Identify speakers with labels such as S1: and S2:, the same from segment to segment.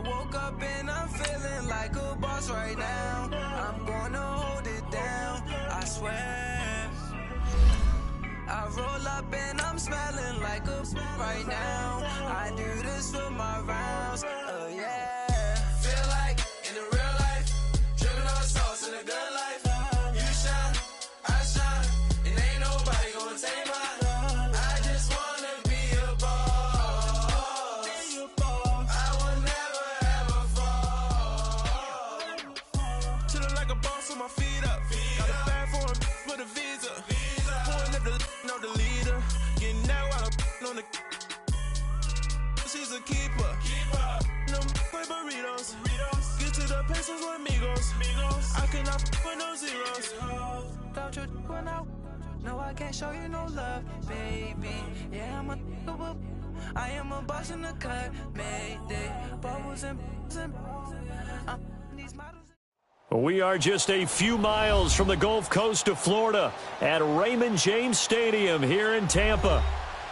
S1: woke up and I'm feeling like a boss right now. I'm gonna hold it down, I swear. I roll up and I'm smelling like a right now. I do this for my rounds, yeah. Feel like in the real life, dripping on sauce in a good life. You shine, I shine, and ain't nobody gonna take mine. I just wanna be a boss. I will never ever fall. Chillin' like a boss with my feet up. Got a bag for him with a visa. Pulling up the leader. Getting out while I'm on the. She's a keeper. No burritos. Get to the pesos with amigos. I cannot with no zeros. Don't you run out? No, I can't show you no love, baby. Yeah, I am a boss in the cut. Mayday. Bubbles and these models.
S2: We are just a few miles from the Gulf Coast of Florida at Raymond James Stadium here in Tampa.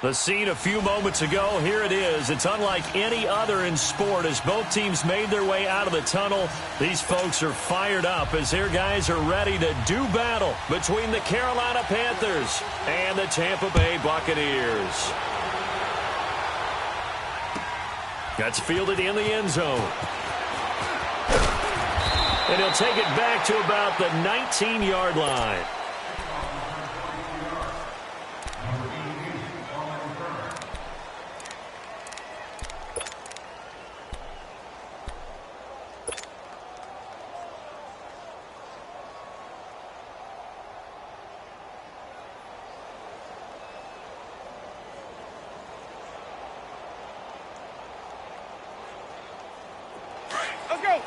S2: The scene a few moments ago, here it is. It's unlike any other in sport as both teams made their way out of the tunnel. These folks are fired up as their guys are ready to do battle between the Carolina Panthers and the Tampa Bay Buccaneers. That's fielded in the end zone. And he'll take it back to about the 19-yard line.
S3: Let's go.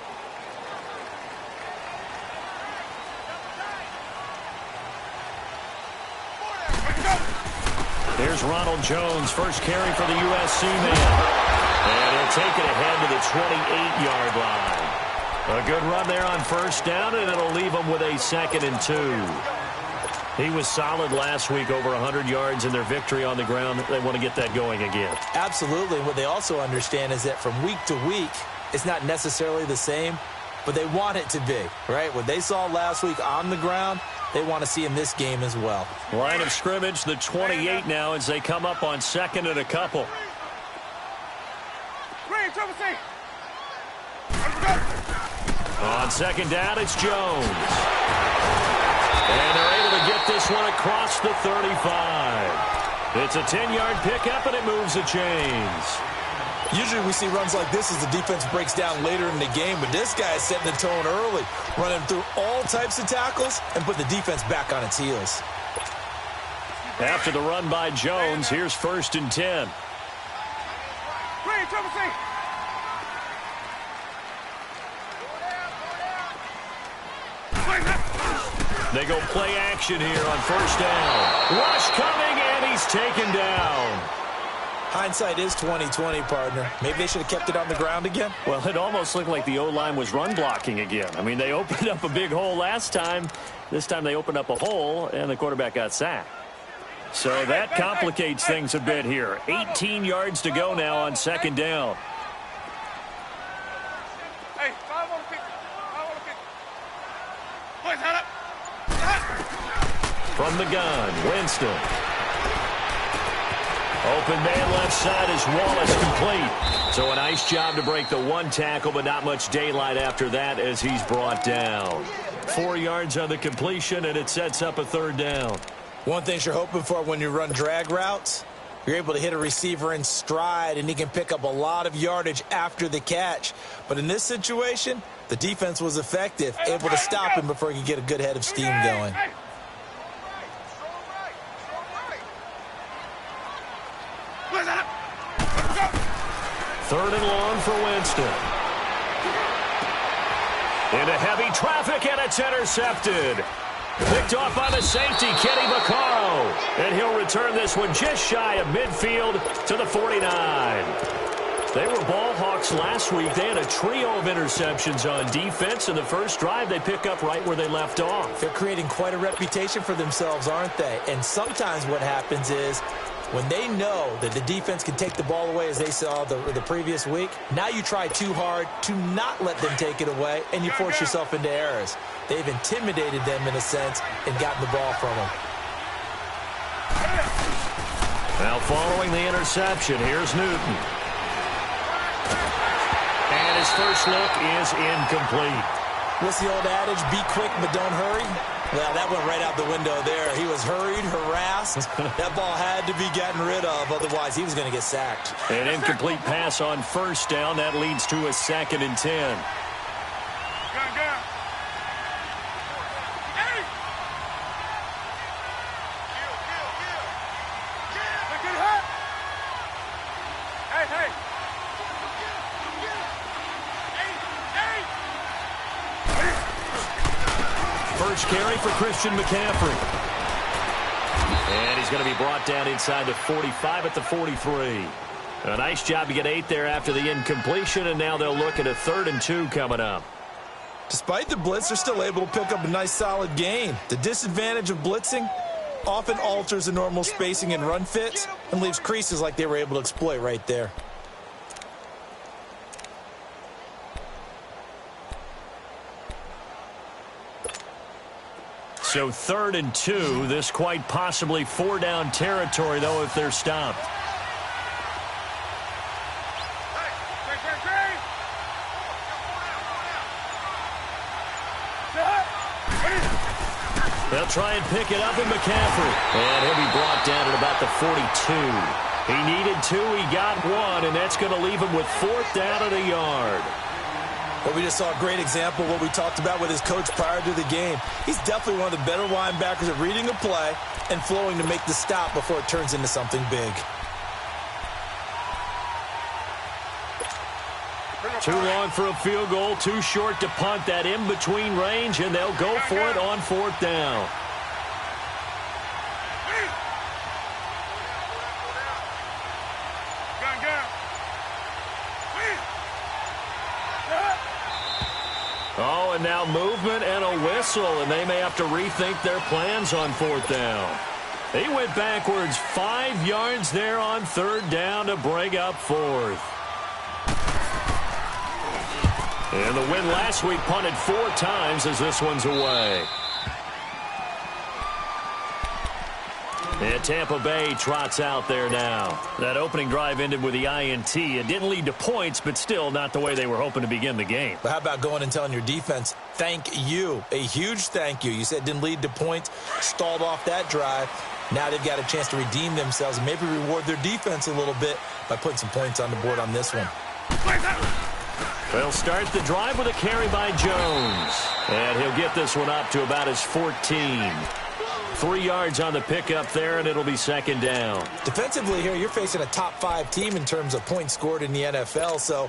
S2: There's Ronald Jones, first carry for the USC man. And he'll take it ahead to the 28-yard line. A good run there on first down, and it'll leave him with a 2nd and 2. He was solid last week, over 100 yards in their victory on the ground. They want to get that going again.
S4: Absolutely. What they also understand is that from week to week, it's not necessarily the same, but they want it to be, right? What they saw last week on the ground, they want to see in this game as well.
S2: Line of scrimmage, the 28 now as they come up on 2nd and a couple. On 2nd down, it's Jones. And they're able to get this one across the 35. It's a 10-yard pickup, and it moves the chains.
S4: Usually we see runs like this as the defense breaks down later in the game, but this guy is setting the tone early, running through all types of tackles and put the defense back on its heels.
S2: After the run by Jones, here's 1st and 10. They go play action here on 1st down. Rush coming, and he's taken down.
S4: Hindsight is 20/20, partner. Maybe they should have kept it on the ground again.
S2: Well, it almost looked like the O-line was run blocking again. I mean, they opened up a big hole last time. This time they opened up a hole, and the quarterback got sacked. So that complicates things a bit here. 18 yards to go now on 2nd down.
S3: Hey, I want to kick. Boys, head up.
S2: From the gun, Winston. Open man left side is Wallace, complete. So a nice job to break the one tackle, but not much daylight after that as he's brought down. 4 yards on the completion, and it sets up a 3rd down.
S4: One thing you're hoping for when you run drag routes, you're able to hit a receiver in stride, and he can pick up a lot of yardage after the catch. But in this situation, the defense was effective, able to stop him before he could get a good head of steam going.
S2: 3rd and long for Winston. Into heavy traffic, and it's intercepted. Picked off by the safety, Kenny Vaccaro. And he'll return this one just shy of midfield to the 49. They were ball hawks last week. They had a trio of interceptions on defense. In the first drive, they pick up right where they left off.
S4: They're creating quite a reputation for themselves, aren't they? And sometimes what happens is When they know that the defense can take the ball away as they saw the previous week, now you try too hard to not let them take it away, and you force yourself into errors. They've intimidated them in a sense and gotten the ball from them.
S2: Now following the interception, here's Newton. And his first look is incomplete.
S4: What's the old adage? Be quick, but don't hurry. Well, that went right out the window there. He was hurried, harassed. That ball had to be gotten rid of, otherwise he was going to get sacked.
S2: An incomplete pass on first down. That leads to a 2nd and 10. First carry for Christian McCaffrey. And he's going to be brought down inside the 45 at the 43. A nice job to get 8 there after the incompletion, and now they'll look at a 3rd and 2 coming up.
S4: Despite the blitz, they're still able to pick up a nice solid gain. The disadvantage of blitzing often alters the normal spacing and run fits and leaves creases like they were able to exploit right there.
S2: So 3rd and 2, this quite possibly 4-down territory, though, if they're stopped. They'll try and pick it up in McCaffrey. And he'll be brought down at about the 42. He needed 2, he got 1, and that's going to leave him with 4th down at a yard.
S4: Well, we just saw a great example of what we talked about with his coach prior to the game. He's definitely one of the better linebackers at reading a play and flowing to make the stop before it turns into something big.
S2: Too long for a field goal, too short to punt. That in-between range, and they'll go for it on 4th down. Oh, and now movement and a whistle, and they may have to rethink their plans on 4th down. He went backwards 5 yards there on 3rd down to bring up 4th. And the win last week punted 4 times as this one's away. And Tampa Bay trots out there now. That opening drive ended with the INT. It didn't lead to points, but still not the way they were hoping to begin the game.
S4: But how about going and telling your defense, thank you, a huge thank you. You said it didn't lead to points, stalled off that drive. Now they've got a chance to redeem themselves and maybe reward their defense a little bit by putting some points on the board on this one.
S2: They'll start the drive with a carry by Jones. And he'll get this one up to about his 14. 3 yards on the pickup there, and it'll be 2nd down.
S4: Defensively here, you're facing a top-5 team in terms of points scored in the NFL. So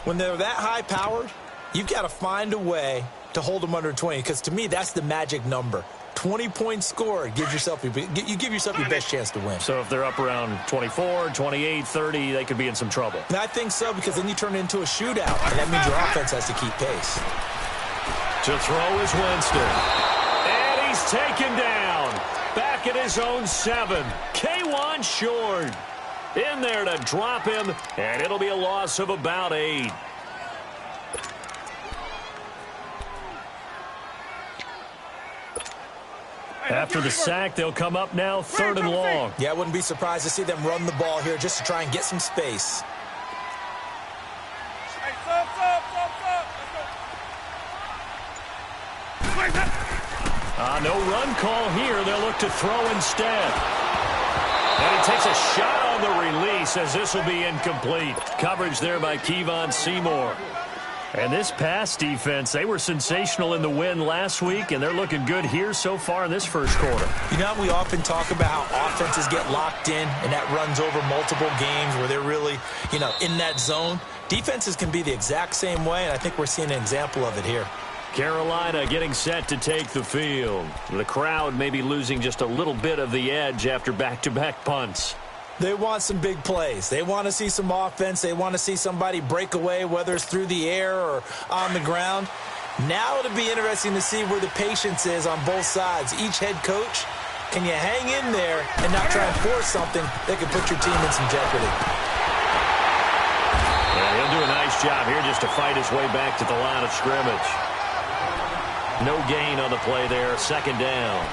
S4: when they're that high-powered, you've got to find a way to hold them under 20. Because to me, that's the magic number. 20 points scored, you give yourself your best chance to win.
S2: So if they're up around 24, 28, 30, they could be in some trouble.
S4: And I think so, because then you turn it into a shootout, and that means your offense has to keep pace.
S2: To throw is Winston. And he's taken down. Back at his own 7. K1 short. In there to drop him, and it'll be a loss of about 8. After the sack, they'll come up now 3rd and long.
S4: Yeah, I wouldn't be surprised to see them run the ball here just to try and get some space.
S2: No run call here. They'll look to throw instead. And he takes a shot on the release as this will be incomplete. Coverage there by Kevon Seymour. And this pass defense, they were sensational in the win last week, and they're looking good here so far in this first quarter.
S4: You know, we often talk about how offenses get locked in, and that runs over multiple games where they're really, in that zone. Defenses can be the exact same way, and I think we're seeing an example of it here.
S2: Carolina getting set to take the field. The crowd may be losing just a little bit of the edge after back-to-back punts.
S4: They want some big plays. They want to see some offense. They want to see somebody break away, whether it's through the air or on the ground. Now it'll be interesting to see where the patience is on both sides. Each head coach Can you hang in there and not try and force something that could put your team in some jeopardy?
S2: And he'll do a nice job here just to fight his way back to the line of scrimmage. No gain on the play there, second down.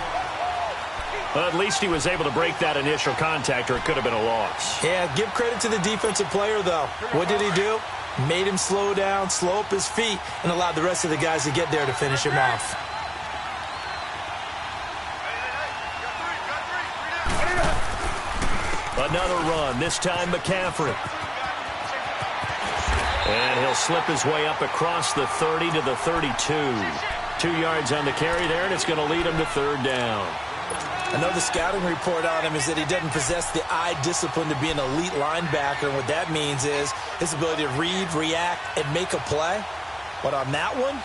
S2: Well, at least he was able to break that initial contact, or it could have been a loss.
S4: Yeah, give credit to the defensive player, though. What did he do? Made him slow down, slow up his feet, and allowed the rest of the guys to get there to finish him off.
S2: Another run, this time McCaffrey. And he'll slip his way up across the 30 to the 32. 2 yards on the carry there, and it's going to lead him to third down.
S4: I know the scouting report on him is that he doesn't possess the eye discipline to be an elite linebacker, and what that means is his ability to read, react, and make a play. But on that one,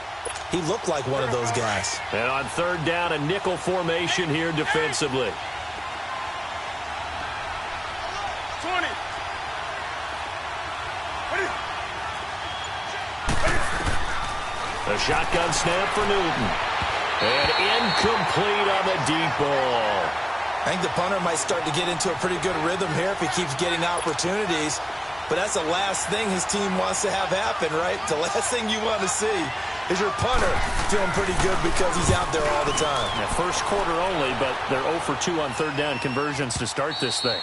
S4: he looked like one of those guys.
S2: And on third down, a nickel formation here defensively.
S3: 20.
S2: A shotgun snap for Newton. And incomplete on the deep ball.
S4: I think the punter might start to get into a pretty good rhythm here if he keeps getting opportunities. But that's the last thing his team wants to have happen, right? The last thing you want to see is your punter feeling pretty good because he's out there all the time.
S2: Yeah, first quarter only, but they're 0 for 2 on third down conversions to start this thing.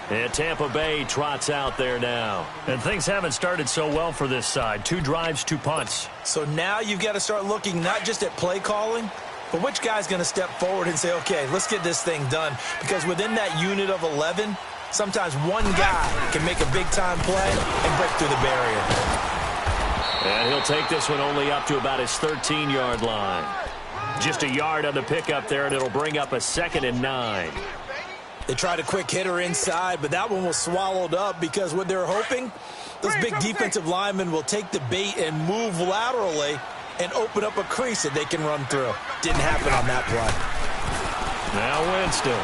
S2: And Tampa Bay trots out there now. And things haven't started so well for this side. 2 drives, 2 punts.
S4: So now you've got to start looking not just at play calling, but which guy's going to step forward and say, okay, let's get this thing done. Because within that unit of 11, sometimes one guy can make a big-time play and break through the barrier.
S2: And he'll take this one only up to about his 13-yard line. Just a yard on the pickup there, and it'll bring up a 2nd and 9.
S4: They tried a quick hitter inside, but that one was swallowed up because what they're hoping, those big defensive linemen will take the bait and move laterally and open up a crease that they can run through. Didn't happen on that play.
S2: Now Winston.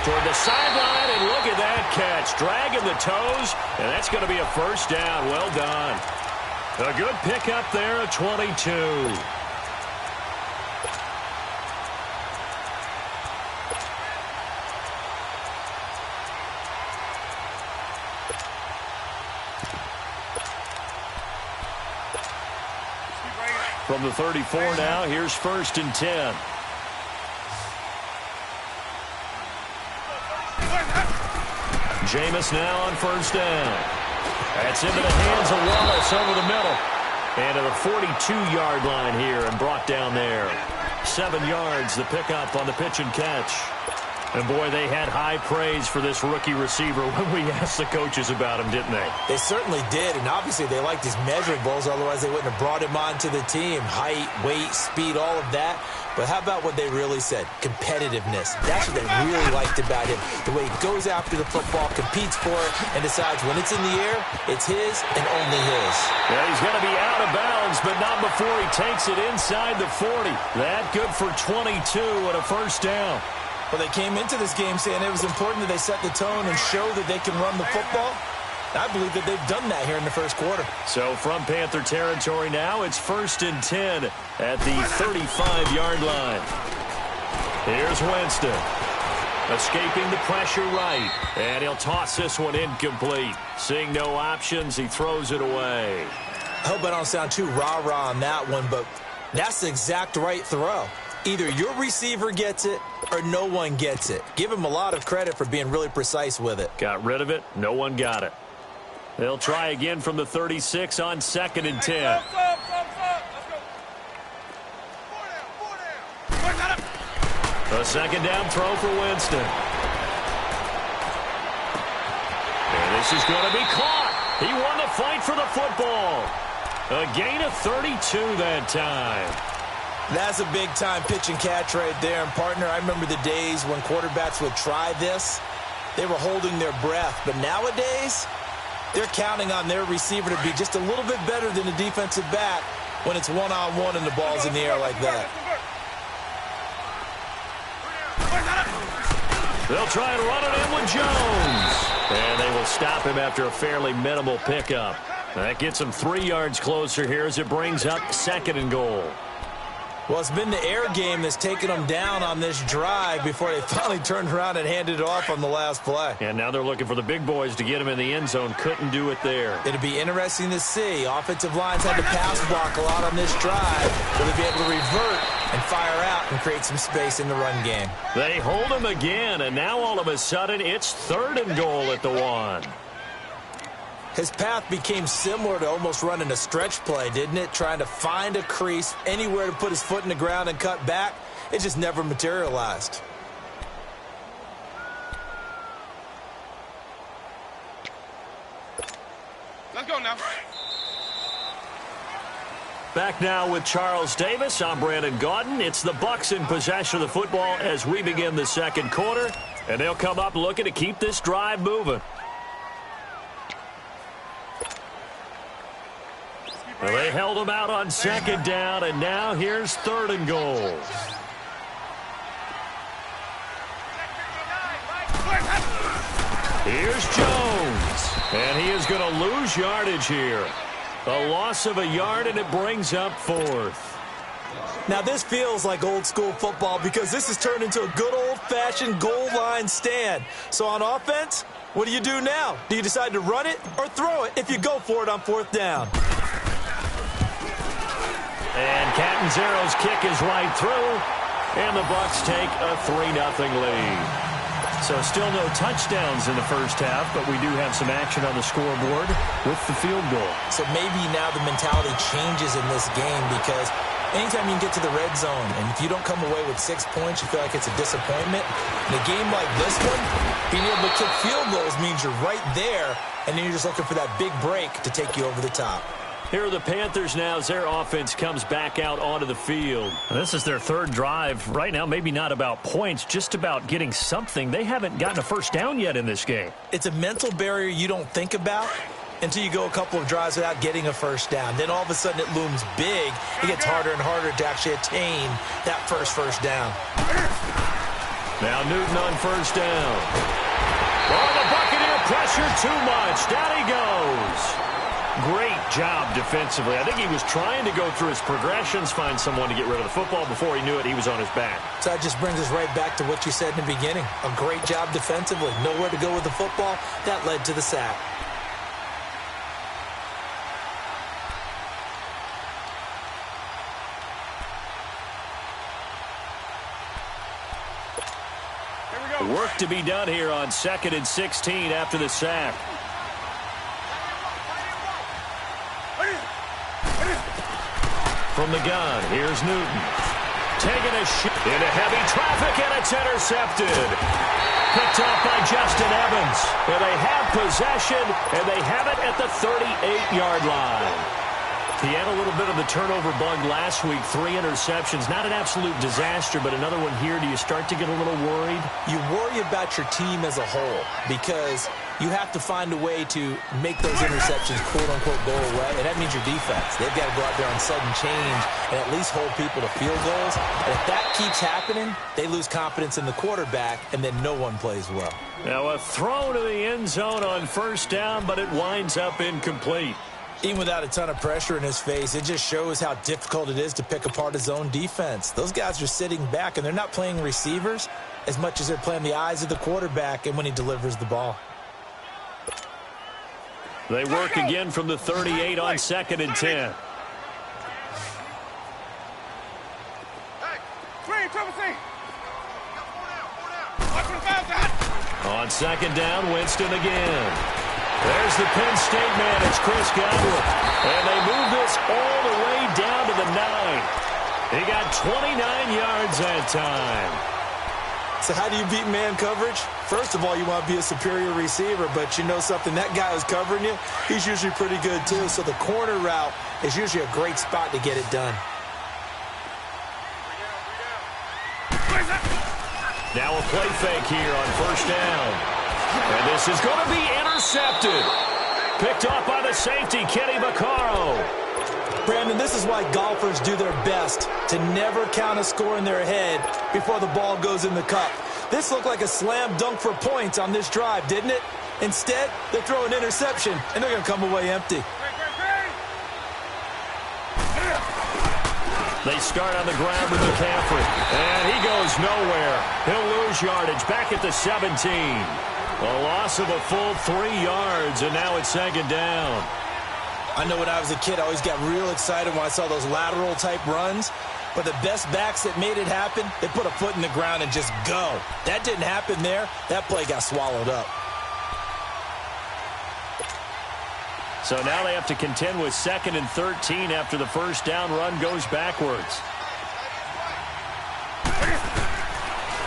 S2: Toward the sideline, and look at that catch. Dragging the toes, and that's going to be a first down. Well done. A good pickup there at 22. From the 34 now, here's 1st and 10. Jameis now on first down. That's into the hands of Wallace over the middle. And to the 42-yard line here and brought down there. 7 yards, the pickup on the pitch and catch. And, boy, they had high praise for this rookie receiver when we asked the coaches about him, didn't they?
S4: They certainly did, and obviously they liked his measurables, otherwise they wouldn't have brought him onto the team. Height, weight, speed, all of that. But how about what they really said? Competitiveness. That's what they really liked about him. The way he goes after the football, competes for it, and decides when it's in the air, it's his and only his.
S2: Yeah, he's going to be out of bounds, but not before he takes it inside the 40. That good for 22 and a first down.
S4: Well, they came into this game saying it was important that they set the tone and show that they can run the football. I believe that they've done that here in the first quarter. So
S2: from Panther territory now, it's 1st and 10 at the 35-yard line. Here's Winston. Escaping the pressure right. And he'll toss this one incomplete. Seeing no options, he throws it away.
S4: I hope I don't sound too rah-rah on that one, but that's the exact right throw. Either your receiver gets it or no one gets it. Give him a lot of credit for being really precise with it.
S2: Got rid of it. No one got it. They'll try again from the 36 on 2nd and 10.
S3: Let's go. Four down.
S2: A 2nd down throw for Winston. And this is going to be caught. He won the fight for the football. A gain of 32 that time.
S4: That's a big-time pitch and catch right there. And, partner, I remember the days when quarterbacks would try this. They were holding their breath. But nowadays, they're counting on their receiver to be just a little bit better than the defensive back when it's one-on-one and the ball's in the air like that.
S2: They'll try and run it in with Jones. And they will stop him after a fairly minimal pickup. That gets him 3 yards closer here as it brings up 2nd and goal.
S4: Well, it's been the air game that's taken them down on this drive before they finally turned around and handed it off on the last play.
S2: And now they're looking for the big boys to get him in the end zone. Couldn't do it there.
S4: It'll be interesting to see. Offensive lines had to pass block a lot on this drive. Will they be able to revert and fire out and create some space in the run game?
S2: They hold him again, and now all of a sudden it's 3rd and goal at the 1.
S4: His path became similar to almost running a stretch play, didn't it? Trying to find a crease, anywhere to put his foot in the ground and cut back. It just never materialized.
S3: Let's go now.
S2: Back now with Charles Davis. I'm Brandon Gaudin. It's the Bucs in possession of the football as we begin the second quarter. And they'll come up looking to keep this drive moving. Well, they held him out on 2nd down, and now here's 3rd and goal. Here's Jones, and he is going to lose yardage here. A loss of a yard, and it brings up 4th.
S4: Now, this feels like old-school football because this has turned into a good old-fashioned goal line stand. So on offense, what do you do now? Do you decide to run it or throw it if you go for it on 4th down?
S2: And Catanzaro's kick is right through, and the Bucs take a 3-0 lead. So still no touchdowns in the first half, but we do have some action on the scoreboard with the field goal. So
S4: maybe now the mentality changes in this game because anytime you can get to the red zone, and if you don't come away with 6 points, you feel like it's a disappointment. In a game like this one, being able to kick field goals means you're right there, and then you're just looking for that big break to take you over the top.
S2: Here are the Panthers now as their offense comes back out onto the field. This is their 3rd drive. Right now, maybe not about points, just about getting something. They haven't gotten a first down yet in this game.
S4: It's a mental barrier you don't think about until you go a couple of drives without getting a first down. Then all of a sudden it looms big. It gets harder and harder to actually attain that first down.
S2: Now Newton on 1st down. Oh, the Buccaneer pressure too much. Down he goes. Great job defensively. I think he was trying to go through his progressions, find someone to get rid of the football. Before he knew it, he was on his back.
S4: So that just brings us right back to what you said in the beginning. A great job defensively. Nowhere to go with the football. That led to the sack.
S2: Work to be done here on 2nd and 16 after the sack. From the gun, here's Newton. Taking a shot into heavy traffic, and it's intercepted. Picked off by Justin Evans. And they have possession, and they have it at the 38-yard line. He had a little bit of the turnover bug last week. 3 interceptions. Not an absolute disaster, but another one here. Do you start to get a little worried?
S4: You worry about your team as a whole because you have to find a way to make those interceptions, quote-unquote, go away, and that means your defense. They've got to go out there on sudden change and at least hold people to field goals. And if that keeps happening, they lose confidence in the quarterback, and then no one plays well.
S2: Now a throw to the end zone on 1st down, but it winds up incomplete.
S4: Even without a ton of pressure in his face, it just shows how difficult it is to pick apart his own defense. Those guys are sitting back, and they're not playing receivers as much as they're playing the eyes of the quarterback and when he delivers the ball.
S2: They work again from the 38 on 2nd and 10. On 2nd down, Winston again. There's the Penn State man. It's Chris Godwin. And they move this all the way down to the 9. He got 29 yards that time.
S4: So how do you beat man coverage? First of all, you want to be a superior receiver, but you know something, that guy who's covering you, he's usually pretty good too. So the corner route is usually a great spot to get it done.
S2: Now a play fake here on 1st down. And this is going to be intercepted. Picked off by the safety, Kenny Vaccaro.
S4: Brandon, this is why golfers do their best to never count a score in their head before the ball goes in the cup. This looked like a slam dunk for points on this drive, didn't it? Instead, they throw an interception, and they're going to come away empty.
S2: They start on the ground with McCaffrey. And he goes nowhere. He'll lose yardage back at the 17. A loss of a full 3 yards, and now it's 2nd down.
S4: I know when I was a kid, I always got real excited when I saw those lateral-type runs. But the best backs that made it happen, they put a foot in the ground and just go. That didn't happen there. That play got swallowed up.
S2: So now they have to contend with 2nd and 13 after the first down run goes backwards.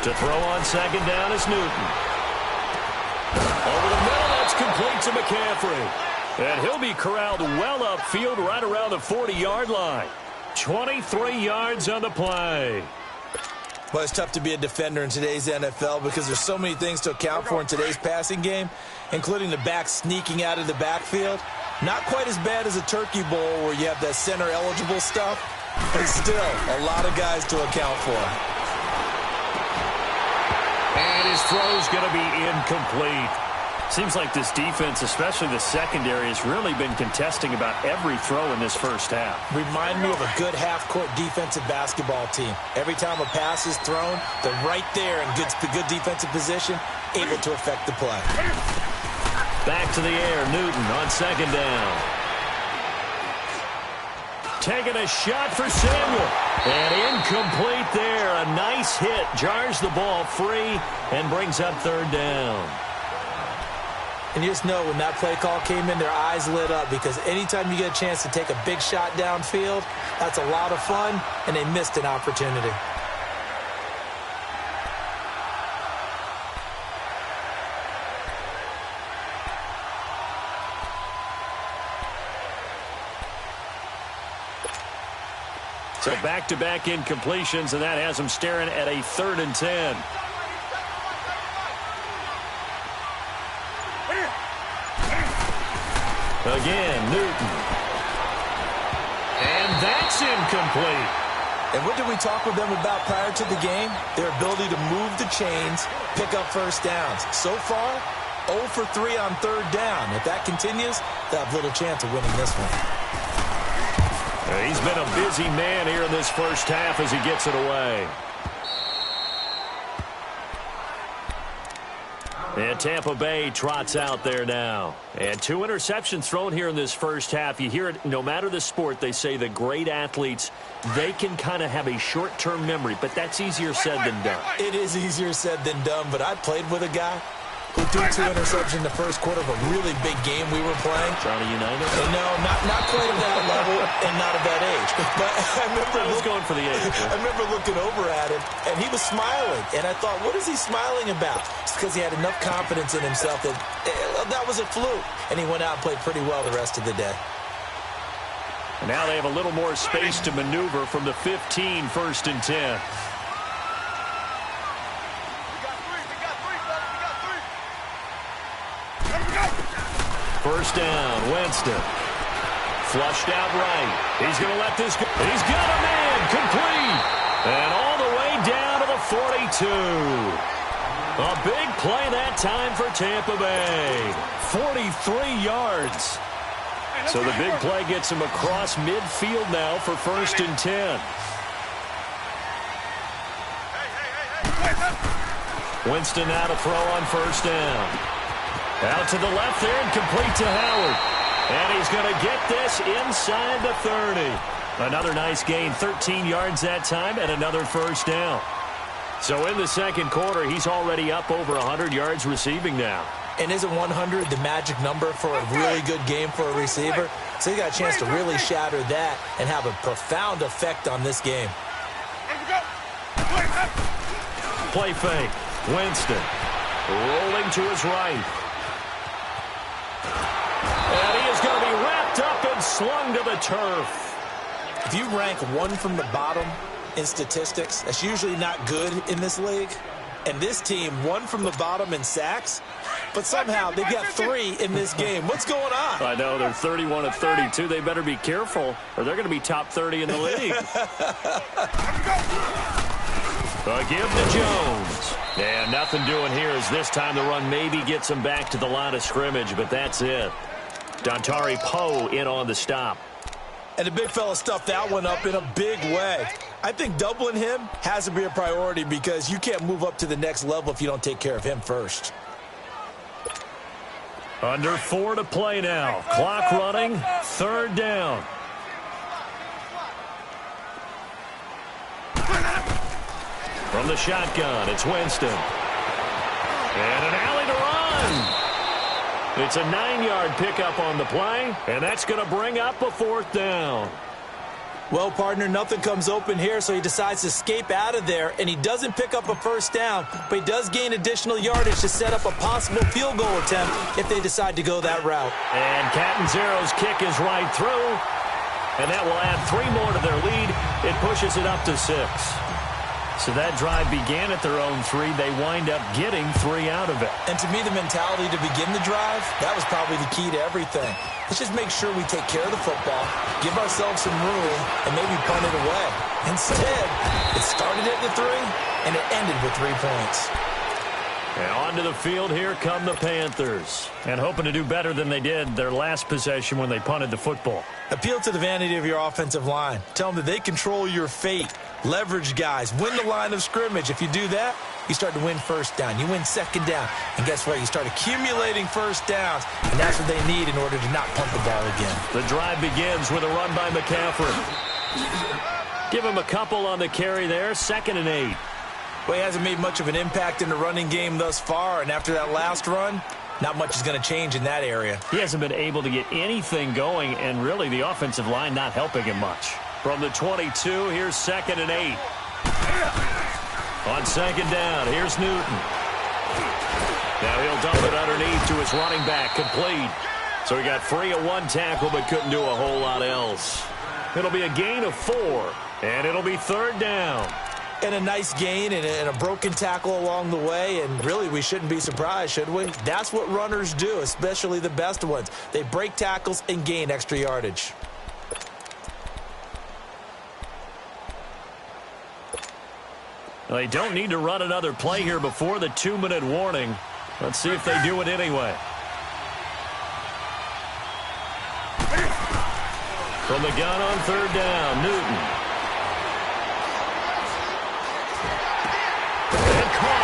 S2: To throw on 2nd down is Newton. Over the middle, that's complete to McCaffrey. And he'll be corralled well upfield right around the 40-yard line. 23 yards on the play.
S4: Well, it's tough to be a defender in today's NFL because there's so many things to account for in today's passing game, including the back sneaking out of the backfield. Not quite as bad as a turkey bowl where you have that center-eligible stuff, but still a lot of guys to account for.
S2: And his throw's going to be incomplete. Seems like this defense, especially the secondary, has really been contesting about every throw in this first half.
S4: Remind me of a good half-court defensive basketball team. Every time a pass is thrown, they're right there in good defensive position, able to affect the play.
S2: Back to the air, Newton on 2nd down. Taking a shot for Samuel. And incomplete there. A nice hit. Jars the ball free and brings up 3rd down.
S4: And you just know when that play call came in, their eyes lit up because anytime you get a chance to take a big shot downfield, that's a lot of fun, and they missed an opportunity.
S2: So back-to-back incompletions, and that has them staring at a 3rd and 10. Again, Newton. And that's incomplete.
S4: And what did we talk with them about prior to the game? Their ability to move the chains, pick up first downs. So far, 0 for 3 on 3rd down. If that continues, they'll have little chance of winning this one.
S2: He's been a busy man here in this first half as he gets it away. And Tampa Bay trots out there now. And 2 interceptions thrown here in this first half. You hear it no matter the sport. They say the great athletes, they can kind of have a short-term memory, but that's easier said than done.
S4: It is easier said than done, but I played with a guy who threw 2 interceptions in the first quarter of a really big game we were playing.
S2: Johnny United?
S4: And no, not quite at that level and not at that age. But I
S2: was going for the age.
S4: I remember looking over at him, and he was smiling. And I thought, what is he smiling about? It's because he had enough confidence in himself that that was a fluke. And he went out and played pretty well the rest of the day.
S2: And now they have a little more space to maneuver from the 15, 1st and 10. First down, Winston. Flushed out right. He's going to let this go. He's got a man, complete. And all the way down to the 42. A big play that time for Tampa Bay. 43 yards. So the big play gets him across midfield now for 1st and 10. Winston now to throw on 1st down. Out to the left there and complete to Howard. And he's going to get this inside the 30. Another nice gain, 13 yards that time, and another 1st down. So in the 2nd quarter, he's already up over 100 yards receiving now.
S4: And isn't 100 the magic number for a really good game for a receiver? So he got a chance to really shatter that and have a profound effect on this game.
S2: Play fake. Winston rolling to his right. And he is going to be wrapped up and slung to the turf.
S4: If you rank 1 from the bottom in statistics, that's usually not good in this league. And this team, 1 from the bottom in sacks, but somehow they've got 3 in this game. What's going on?
S2: I know, they're 31 of 32. They better be careful, or they're going to be top 30 in the league. A give to Jones. And nothing doing here as this time the run maybe gets him back to the line of scrimmage, but that's it. Dontari Poe in on the stop.
S4: And the big fella stuffed that one up in a big way. I think doubling him has to be a priority because you can't move up to the next level if you don't take care of him first.
S2: Under 4 to play now. Clock running. 3rd down. From the shotgun, it's Winston. And an alley to run. It's a 9-yard pickup on the play, and that's going to bring up a 4th down.
S4: Well, partner, nothing comes open here, so he decides to escape out of there, and he doesn't pick up a 1st down, but he does gain additional yardage to set up a possible field goal attempt if they decide to go that route.
S2: And Catanzaro's kick is right through, and that will add 3 more to their lead. It pushes it up to 6. So that drive began at their own 3. They wind up getting 3 out of it.
S4: And to me, the mentality to begin the drive, that was probably the key to everything. Let's just make sure we take care of the football, give ourselves some room, and maybe punt it away. Instead, it started at the 3, and it ended with 3 points.
S2: Now onto the field, here come the Panthers. And hoping to do better than they did their last possession when they punted the football.
S4: Appeal to the vanity of your offensive line. Tell them that they control your fate. Leverage guys. Win the line of scrimmage. If you do that, you start to win 1st down. You win 2nd down. And guess what? You start accumulating 1st downs. And that's what they need in order to not punt the ball again.
S2: The drive begins with a run by McCaffrey. Give him a couple on the carry there. 2nd and 8.
S4: Well, he hasn't made much of an impact in the running game thus far. And after that last run, not much is going to change in that area.
S2: He hasn't been able to get anything going, and really the offensive line not helping him much. From the 22, here's 2nd and 8. On 2nd down, here's Newton. Now he'll dump it underneath to his running back, complete. So he got free of 1 tackle, but couldn't do a whole lot else. It'll be a gain of 4, and it'll be 3rd down.
S4: And a nice gain and a broken tackle along the way, and really we shouldn't be surprised, should we? That's what runners do, especially the best ones. They break tackles and gain extra yardage.
S2: Well, they don't need to run another play here before the 2-minute warning. Let's see if they do it anyway. From the gun on 3rd down, Newton.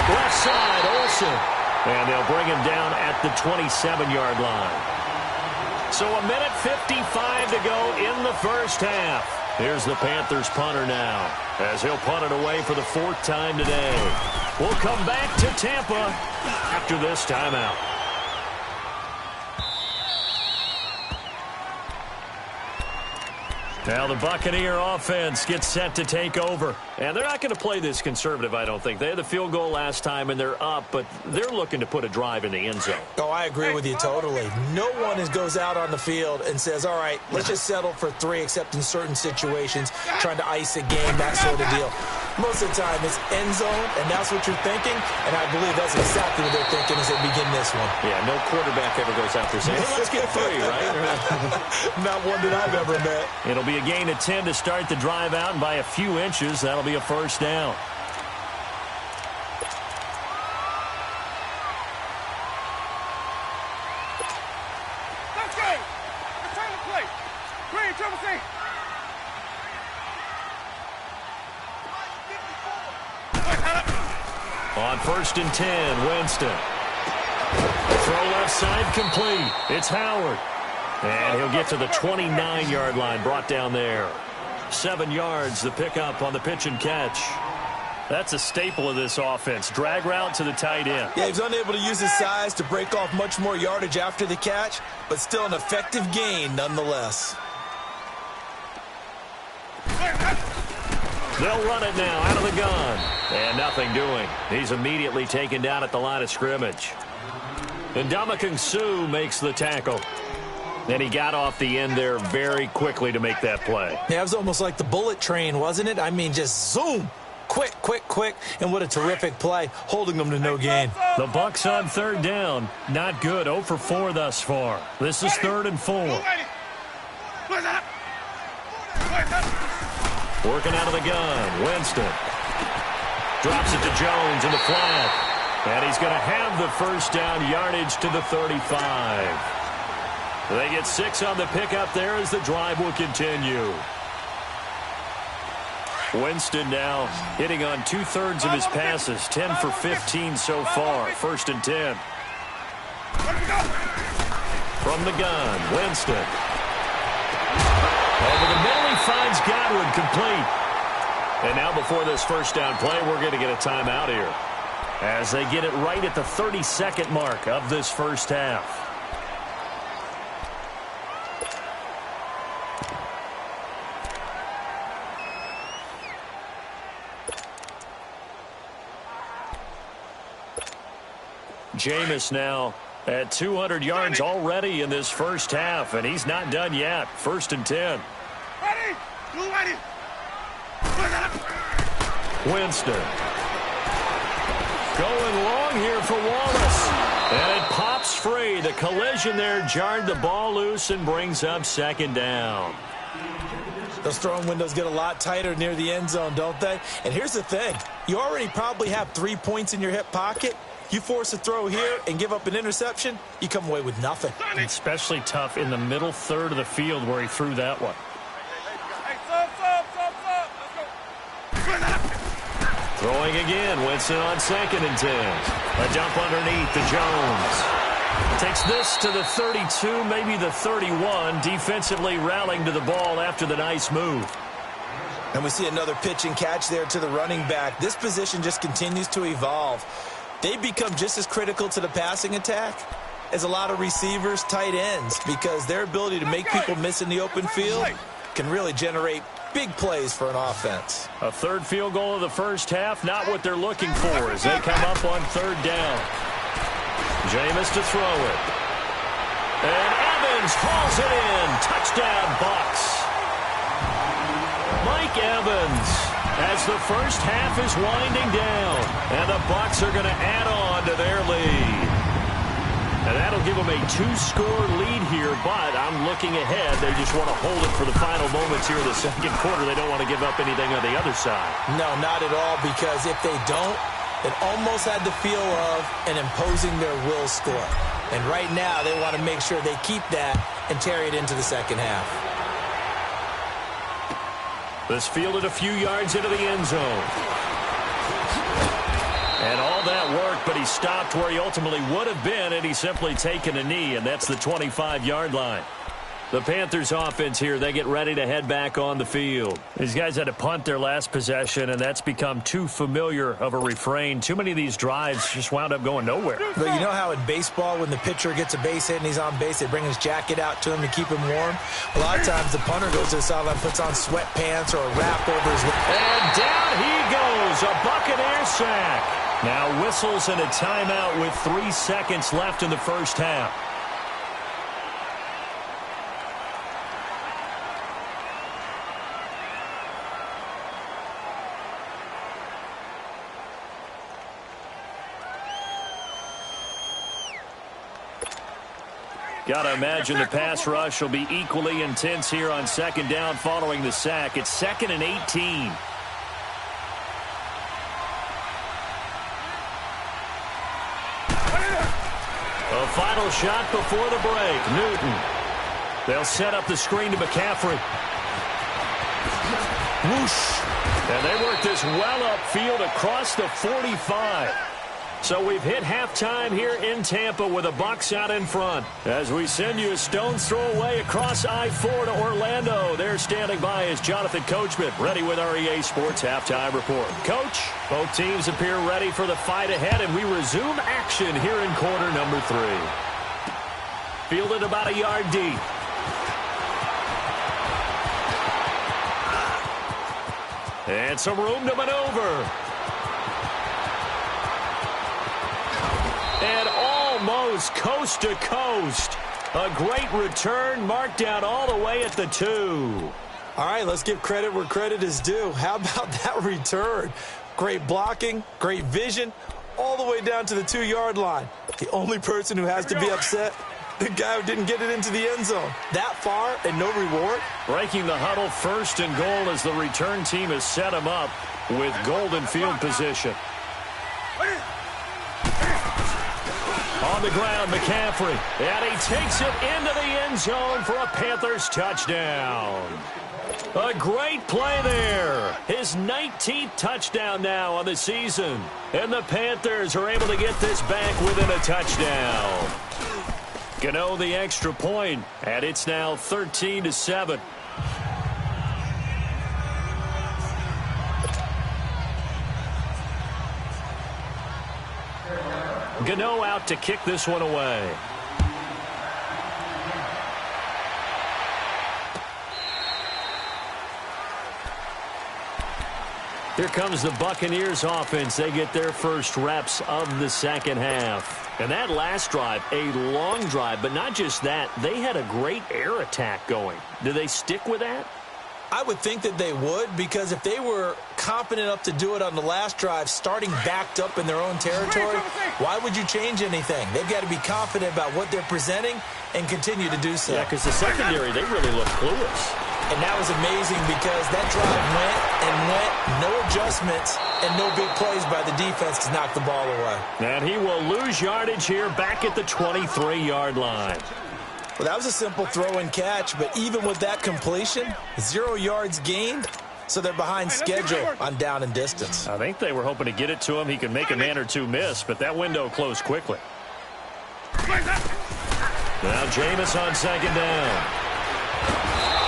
S2: Left side, Olsen. And they'll bring him down at the 27-yard line. So 1:55 to go in the 1st half. Here's the Panthers punter now, as he'll punt it away for the 4th time today. We'll come back to Tampa after this timeout. Now the Buccaneer offense gets set to take over. And they're not going to play this conservative, I don't think. They had the field goal last time, and they're up, but they're looking to put a drive in the end zone.
S4: Oh, I agree with you totally. No one goes out on the field and says, all right, let's just settle for 3, except in certain situations, trying to ice a game, that sort of deal. Most of the time, it's end zone, and that's what you're thinking, and I believe that's exactly what they're thinking as they begin this one.
S2: Yeah, no quarterback ever goes out there saying, hey, let's get 3, right?
S4: Not one that I've ever met.
S2: It'll be a gain of 10 to start the drive out, and by a few inches, that'll be a 1st down.
S3: Let's go! Return the play. Green, triple C.
S2: On 1st and 10, Winston. Throw left side complete. It's Howard. And he'll get to the 29-yard line, brought down there. 7 yards, the pickup on the pitch and catch. That's a staple of this offense. Drag route to the tight end.
S4: Yeah, he's unable to use his size to break off much more yardage after the catch, but still an effective gain nonetheless.
S2: They'll run it now out of the gun. And nothing doing. He's immediately taken down at the line of scrimmage. And Ndamukong Suh makes the tackle. And he got off the end there very quickly to make that play.
S4: Yeah, it was almost like the bullet train, wasn't it? I mean, just zoom. Quick, quick, quick. And what a terrific play, holding them to no gain.
S2: The Bucs on 3rd down. Not good. 0 for 4 thus far. This is 3rd and 4. Working out of the gun. Winston. Drops it to Jones in the flat. And he's going to have the 1st down, yardage to the 35. They get 6 on the pickup there as the drive will continue. Winston now hitting on 2/3 of his passes, 10 for 15 so far. 1st and 10. From the gun, Winston. Over the middle, he finds Godwin, complete. And now before this first down play, we're going to get a timeout here, as they get it right at the 32nd mark of this first half. Jameis now at 200 yards already in this first half, and he's not done yet. 1st and 10.
S3: Ready? You ready?
S2: Winston. Going long here for Wallace. And it pops free. The collision there jarred the ball loose and brings up 2nd down.
S4: Those throwing windows get a lot tighter near the end zone, don't they? And here's the thing. You already probably have 3 points in your hip pocket. You force a throw here and give up an interception, you come away with nothing.
S2: Especially tough in the middle third of the field where he threw that one.
S3: Hey, stop. Let's go.
S2: Throwing again, Winston on 2nd and 10. A dump underneath to Jones. Takes this to the 32, maybe the 31. Defensively rallying to the ball after the nice move.
S4: And we see another pitch and catch there to the running back. This position just continues to evolve. They become just as critical to the passing attack as a lot of receivers, tight ends, because their ability to make people miss in the open field can really generate big plays for an offense.
S2: A 3rd field goal of the first half, not what they're looking for as they come up on 3rd down. Jameis to throw it. And Evans hauls it in. Touchdown, Bucs. Mike Evans, as the first half is winding down, and the Bucs are going to add on to their lead. And that'll give them a 2-score lead here, but I'm looking ahead. They just want to hold it for the final moments here in the 2nd quarter. They don't want to give up anything on the other side.
S4: No, not at all, because if they don't, it almost had the feel of an imposing their will score. And right now, they want to make sure they keep that and carry it into the 2nd half.
S2: This fielded a few yards into the end zone. And all that work, but he stopped where he ultimately would have been, and he's simply taken a knee, and that's the 25-yard line. The Panthers offense here, they get ready to head back on the field. These guys had to punt their last possession, and that's become too familiar of a refrain. Too many of these drives just wound up going nowhere.
S4: But you know how in baseball, when the pitcher gets a base hit and he's on base, they bring his jacket out to him to keep him warm? A lot of times the punter goes to the sideline, puts on sweatpants or a wrap over his...
S2: And down he goes, a Buccaneer sack. Now whistles and a timeout with 3 seconds left in the first half. Got to imagine the pass rush will be equally intense here on 2nd down following the sack. It's 2nd and 18. A final shot before the break. Newton. They'll set up the screen to McCaffrey. Whoosh. And they work this well upfield across the 45. So we've hit halftime here in Tampa with the Bucs out in front. As we send you a stone's throw away across I-4 to Orlando. There standing by is Jonathan Coachman, ready with our EA Sports Halftime Report. Coach, both teams appear ready for the fight ahead, and we resume action here in quarter number 3. Fielded about a yard deep. And some room to maneuver. And almost coast to coast. A great return marked out all the way at the 2.
S4: All right, let's give credit where credit is due. How about that return? Great blocking, great vision, all the way down to the 2-yard line. The only person who has to be upset, the guy who didn't get it into the end zone. That far and no reward.
S2: Breaking the huddle, 1st and goal as the return team has set him up with golden field position. On on the ground, McCaffrey. And he takes it into the end zone for a Panthers touchdown. A great play there. His 19th touchdown now on the season. And the Panthers are able to get this back within a touchdown. Gano the extra point, and it's now 13-7. Gano out to kick this one away. Here comes the Buccaneers offense. They get their first reps of the second half. And that last drive, a long drive, but not just that. They had a great air attack going. Do they stick with that?
S4: I would think that they would, because if they were confident enough to do it on the last drive, starting backed up in their own territory, why would you change anything? They've got to be confident about what they're presenting and continue to do so.
S2: Yeah, because the secondary, they really look clueless.
S4: And that was amazing because that drive went, no adjustments, and no big plays by the defense to knock the ball away.
S2: And he will lose yardage here back at the 23-yard line.
S4: Well, that was a simple throw and catch, but even with that completion, 0 yards gained, so they're behind schedule on down and distance.
S2: I think they were hoping to get it to him. He could make a man or two miss, but that window closed quickly. Now Jameis on second down.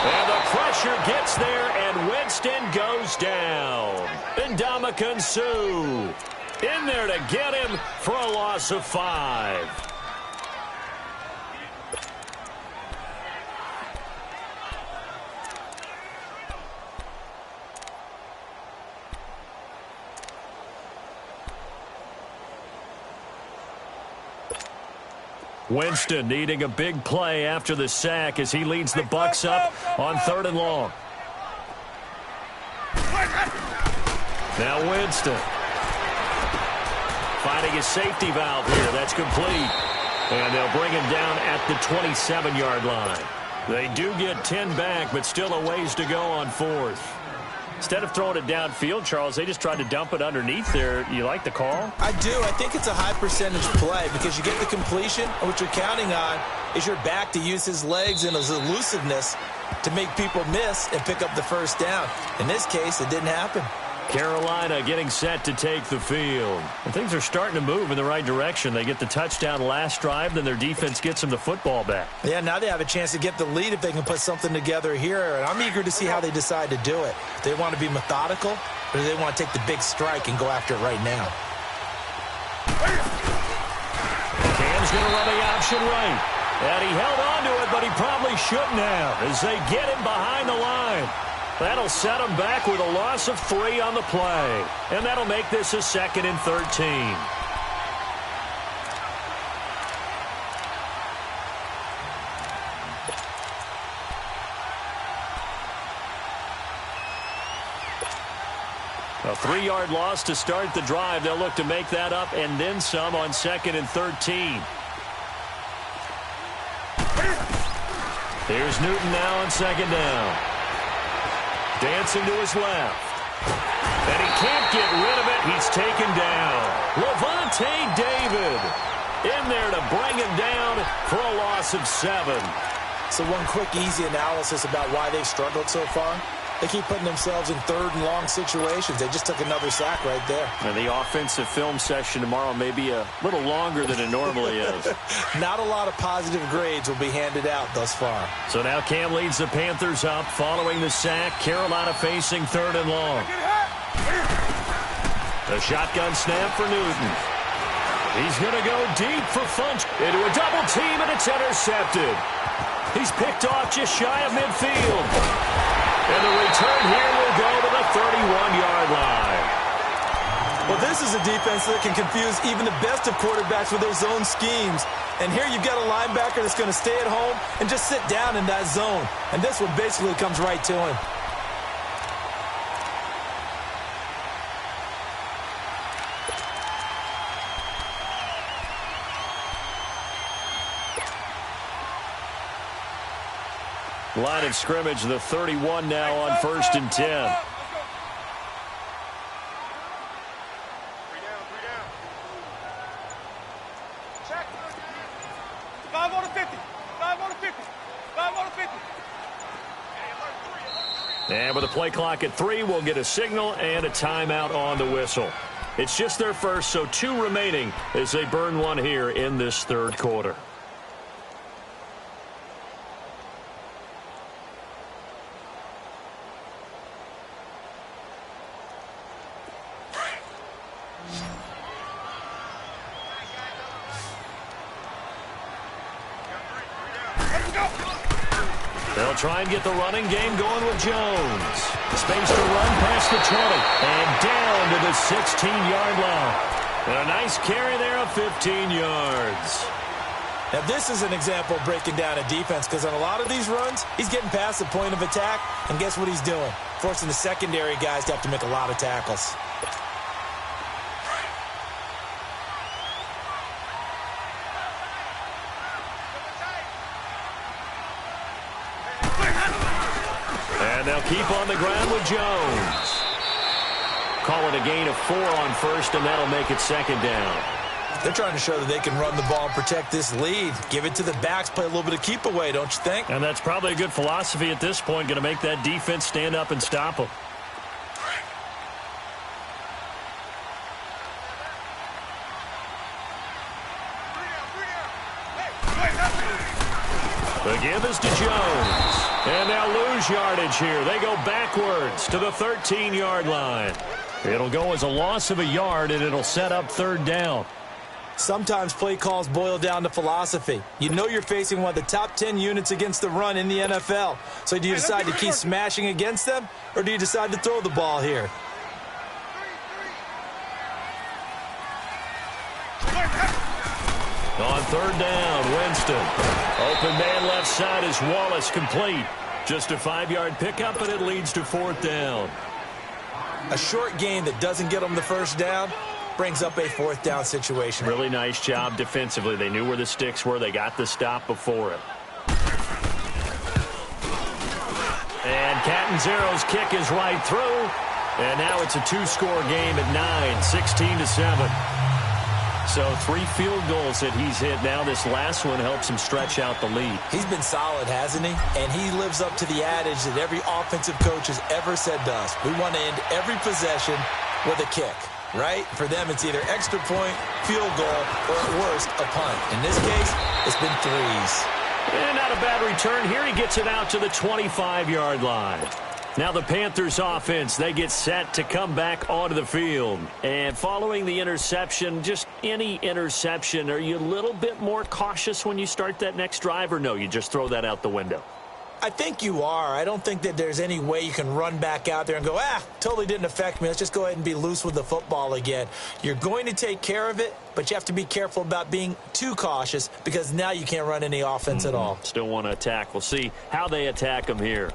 S2: And the pressure gets there, and Winston goes down. And Ndamukong Suh in there to get him for a loss of 5. Winston needing a big play after the sack as he leads the Bucs up on 3rd and long. Now Winston finding a safety valve here. That's complete. And they'll bring him down at the 27-yard line. They do get 10 back, but still a ways to go on 4th. Instead of throwing it downfield, Charles, they just tried to dump it underneath there. You like the call?
S4: I do. I think it's a high percentage play because you get the completion, and what you're counting on is your back to use his legs and his elusiveness to make people miss and pick up the first down. In this case, it didn't happen.
S2: Carolina getting set to take the field. And things are starting to move in the right direction. They get the touchdown last drive, then their defense gets them the football back.
S4: Yeah, now they have a chance to get the lead if they can put something together here. And I'm eager to see how they decide to do it. Do they want to be methodical, or do they want to take the big strike and go after it right now?
S2: Cam's going to run the option right. And he held on to it, but he probably shouldn't have as they get him behind the line. That'll set them back with a loss of 3 on the play. And that'll make this a 2nd and 13. A 3-yard loss to start the drive. They'll look to make that up and then some on 2nd and 13. Here's Newton now on 2nd down. Dancing to his left. And he can't get rid of it. He's taken down. Levante David in there to bring him down for a loss of 7.
S4: So one quick, easy analysis about why they've struggled so far. They keep putting themselves in 3rd and long situations. They just took another sack right there.
S2: And the offensive film session tomorrow may be a little longer than it normally is.
S4: Not a lot of positive grades will be handed out thus far.
S2: So now Cam leads the Panthers up following the sack. Carolina facing 3rd and long. The shotgun snap for Newton. He's going to go deep for Funch into a double team, and it's intercepted. He's picked off just shy of midfield. And the return here will go to the 31-yard line.
S4: Well, this is a defense that can confuse even the best of quarterbacks with their zone schemes. And here you've got a linebacker that's going to stay at home and just sit down in that zone. And this one basically comes right to him.
S2: Line of scrimmage, the 31 now on 1st and 10.
S3: 3 down. Check. 5 on the 50. 5 on the 50. 5 on the 50.
S2: And with a play clock at 3, we'll get a signal and a timeout on the whistle. It's just their first, so 2 remaining as they burn one here in this third quarter. They'll try and get the running game going with Jones. Space to run past the 20 and down to the 16-yard line. And a nice carry there of 15 yards.
S4: Now, this is an example of breaking down a defense because on a lot of these runs, he's getting past the point of attack, and guess what he's doing? Forcing the secondary guys to have to make a lot of tackles.
S2: And they'll keep on the ground with Jones. Call it a gain of 4 on first, and that'll make it second down.
S4: They're trying to show that they can run the ball and protect this lead. Give it to the backs, play a little bit of keep away, don't you think?
S2: And that's probably a good philosophy at this point, going to make that defense stand up and stop them. The give is to Jones. And they'll lose yardage here. They go backwards to the 13-yard line. It'll go as a loss of a yard, and it'll set up third down.
S4: Sometimes play calls boil down to philosophy. You know you're facing one of the top 10 units against the run in the NFL. So do you decide to keep smashing against them, or do you decide to throw the ball here?
S2: On third down, Winston. Open man left side is Wallace, complete. Just a 5-yard pickup, and it leads to fourth down.
S4: A short gain that doesn't get them the first down brings up a fourth down situation.
S2: Really nice job defensively. They knew where the sticks were. They got the stop before it. And Catanzaro's kick is right through. And now it's a 2-score game at 9, 16-7. So 3 field goals that he's hit. Now this last one helps him stretch out the lead.
S4: He's been solid, hasn't he? And he lives up to the adage that every offensive coach has ever said to us. We want to end every possession with a kick, right? For them, it's either extra point, field goal, or at worst, a punt. In this case, it's been 3s.
S2: And not a bad return here. He gets it out to the 25-yard line. Now the Panthers offense, they get set to come back onto the field. And following the interception, just any interception, are you a little bit more cautious when you start that next drive, or no, you just throw that out the window?
S4: I think you are. I don't think that there's any way you can run back out there and go, totally didn't affect me. Let's just go ahead and be loose with the football again. You're going to take care of it, but you have to be careful about being too cautious because now you can't run any offense at all.
S2: Still want to attack. We'll see how they attack them here.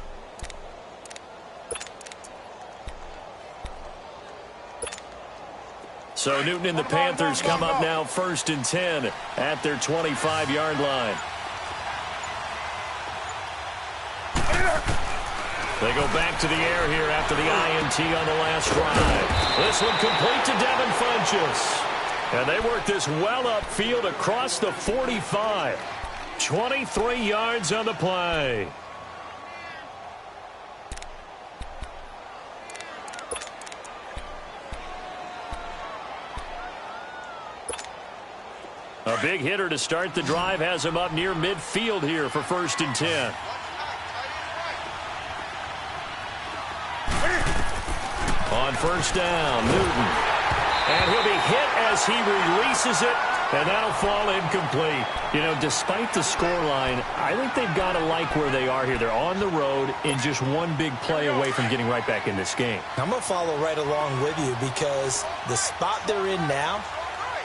S2: So Newton and the Panthers come up now 1st and 10 at their 25-yard line. They go back to the air here after the INT on the last drive. This one complete to Devin Funchess. And they work this well upfield across the 45. 23 yards on the play. A big hitter to start the drive has him up near midfield here for 1st and 10. On 1st down, Newton. And he'll be hit as he releases it, and that'll fall incomplete. You know, despite the scoreline, I think they've got to like where they are here. They're on the road and just one big play away from getting right back in this game.
S4: I'm going to follow right along with you because the spot they're in now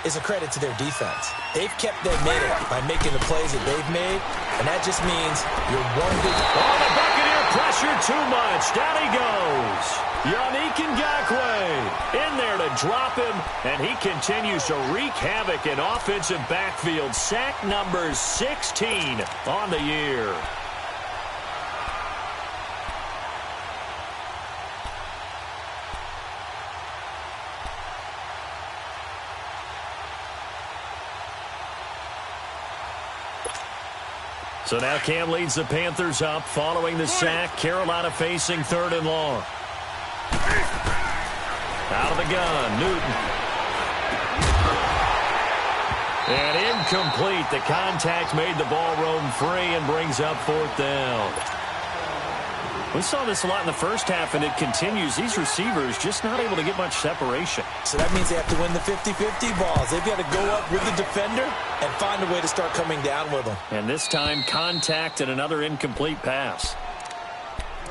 S4: is a credit to their defense. They've kept them in it by making the plays that they've made, and that just means you're one big...
S2: Oh, the Buccaneer pressure too much. Down he goes. Yannick Ngakoue in there to drop him, and he continues to wreak havoc in offensive backfield. Sack number 16 on the year. So now Cam leads the Panthers up following the sack. Carolina facing 3rd and long. Out of the gun, Newton. And incomplete. The contact made the ball roam free and brings up 4th down. We saw this a lot in the first half, and it continues. These receivers just not able to get much separation.
S4: So that means they have to win the 50-50 balls. They've got to go up with the defender and find a way to start coming down with them.
S2: And this time, contact and another incomplete pass.